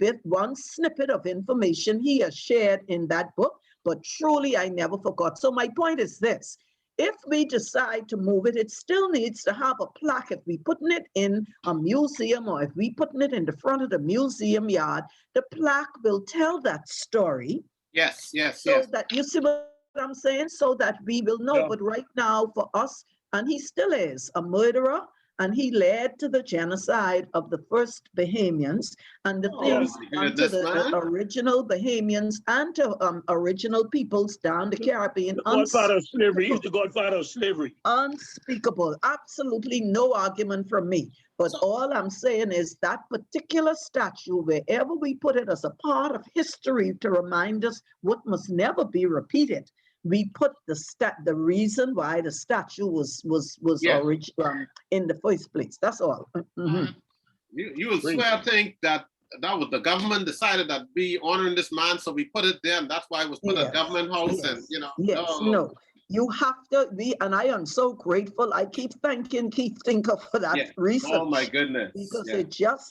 snippet of information he has shared in that book, but truly I never forgot. So my point is this. If we decide to move it, it still needs to have a plaque. If we putting it in a museum or if we putting it in the front of the museum yard, the plaque will tell that story. Yes. So that, you see what I'm saying? So that we will know. Yeah. But right now for us, and he still is a murderer, and he led to the genocide of the first Bahamians and the things done to the original Bahamians and to original peoples down the Caribbean. The godfather of slavery. He's the godfather of slavery. Unspeakable. Absolutely no argument from me. But all I'm saying is that particular statue, wherever we put it as a part of history to remind us what must never be repeated, we put the reason why the statue was original in the first place. That's all. Mm-hmm. You would swear think that was the government decided that we honoring this man, so we put it there, and that's why it was put at government house, and you know. Yes, no. You have to be, and I am so grateful. I keep thanking Keith Tinker for that Yeah. research. Oh my goodness. Because Yeah.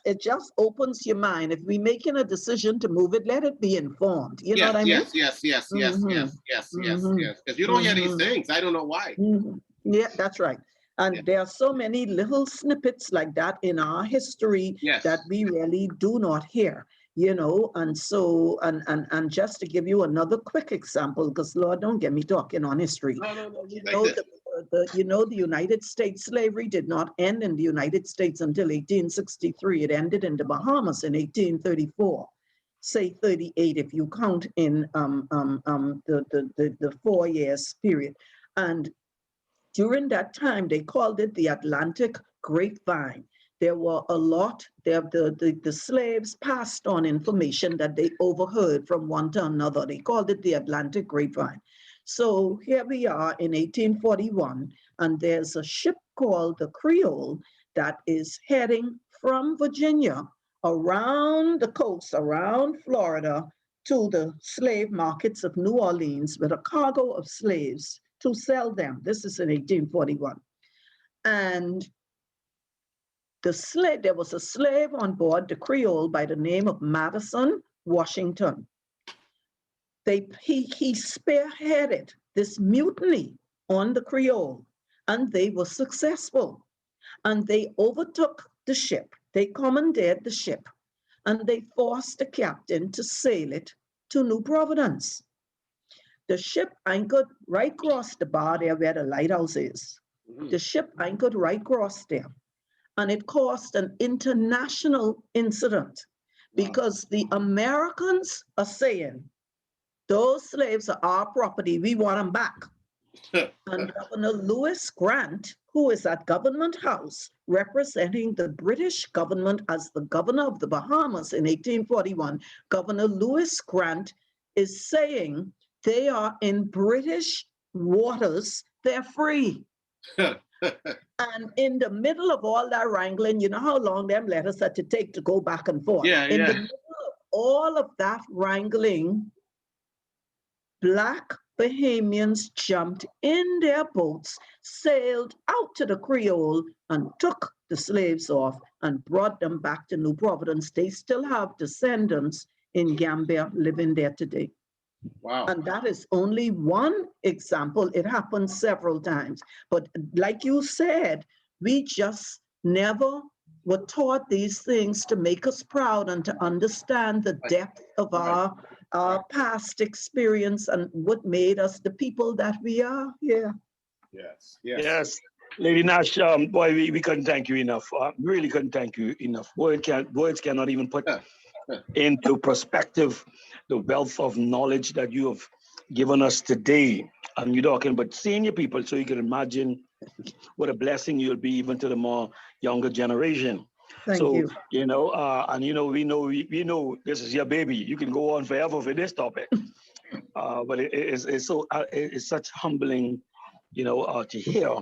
it just opens your mind. If we're making a decision to move it, let it be informed. You know what I mean? Yes. Mhm. Because you don't hear these things. I don't know why. Yeah, that's right. And there are so many little snippets like that in our history that we really do not hear, you know. And so, and just to give you another quick example, because Lord, don't get me talking on history. No, You know, the United States slavery did not end in the United States until 1863. It ended in the Bahamas in 1834. Say 38 if you count in the 4 years period. And during that time, they called it the Atlantic Grapevine. There were a lot, the slaves passed on information that they overheard from one to another. They called it the Atlantic Grapevine. So here we are in 1841, and there's a ship called the Creole that is heading from Virginia around the coast, around Florida, to the slave markets of New Orleans with a cargo of slaves to sell them. This is in 1841. And there was a slave on board the Creole by the name of Madison Washington. He spearheaded this mutiny on the Creole, and they were successful. And they overtook the ship. They commandeered the ship, and they forced the captain to sail it to New Providence. The ship anchored right across the bar there where the lighthouse is. The ship anchored right across there. And it caused an international incident because the Americans are saying, those slaves are our property, we want them back. And Governor Lewis Grant, who is at Government House representing the British government as the governor of the Bahamas in 1841, Governor Lewis Grant is saying, they are in British waters, they're free. And in the middle of all that wrangling, you know how long them letters had to take to go back and forth. In the middle of all of that wrangling, Black Bahamians jumped in their boats, sailed out to the Creole, and took the slaves off and brought them back to New Providence. They still have descendants in Gambia living there today. Wow. And that is only one example. It happened several times. But like you said, we just never were taught these things to make us proud and to understand the depth of our past experience and what made us the people that we are. Yeah. Yes. Lady Nash, boy, we couldn't thank you enough. Really couldn't thank you enough. Words cannot even put into perspective the wealth of knowledge that you have given us today. And you're talking about senior people, so you can imagine what a blessing you'll be even to the more younger generation. Thank you. You know, and you know, we know this is your baby. You can go on forever for this topic. But it's such humbling, you know, to hear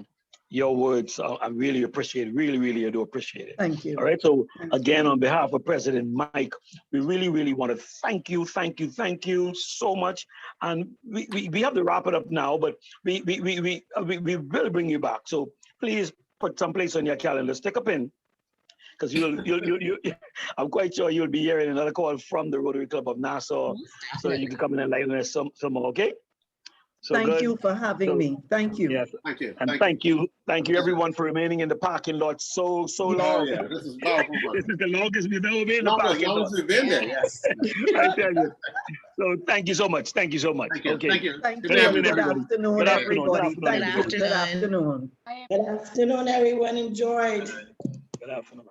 your words. I really appreciate it. Really, I do appreciate it. Thank you. All right. So again, on behalf of President Mike, we really want to thank you so much. And we have to wrap it up now, but we will bring you back. So please put some place on your calendar. Stick a pin, because I'm quite sure you'll be hearing another call from the Rotary Club of Nassau, so you can come in and lighten us some more. Okay. So thank you for having me. Thank you. Yes. Thank you. And thank you everyone for remaining in the parking lot so long. Yeah, this is powerful. This is the longest we've ever been in the parking lot. As long as we've been there, yes. I tell you. So thank you so much. Thank you. Okay. Thank you. Thank Good you. evening, Good everybody. afternoon, Good everybody. afternoon. Thank you. Good afternoon. Good afternoon, everyone. Enjoyed. Good afternoon.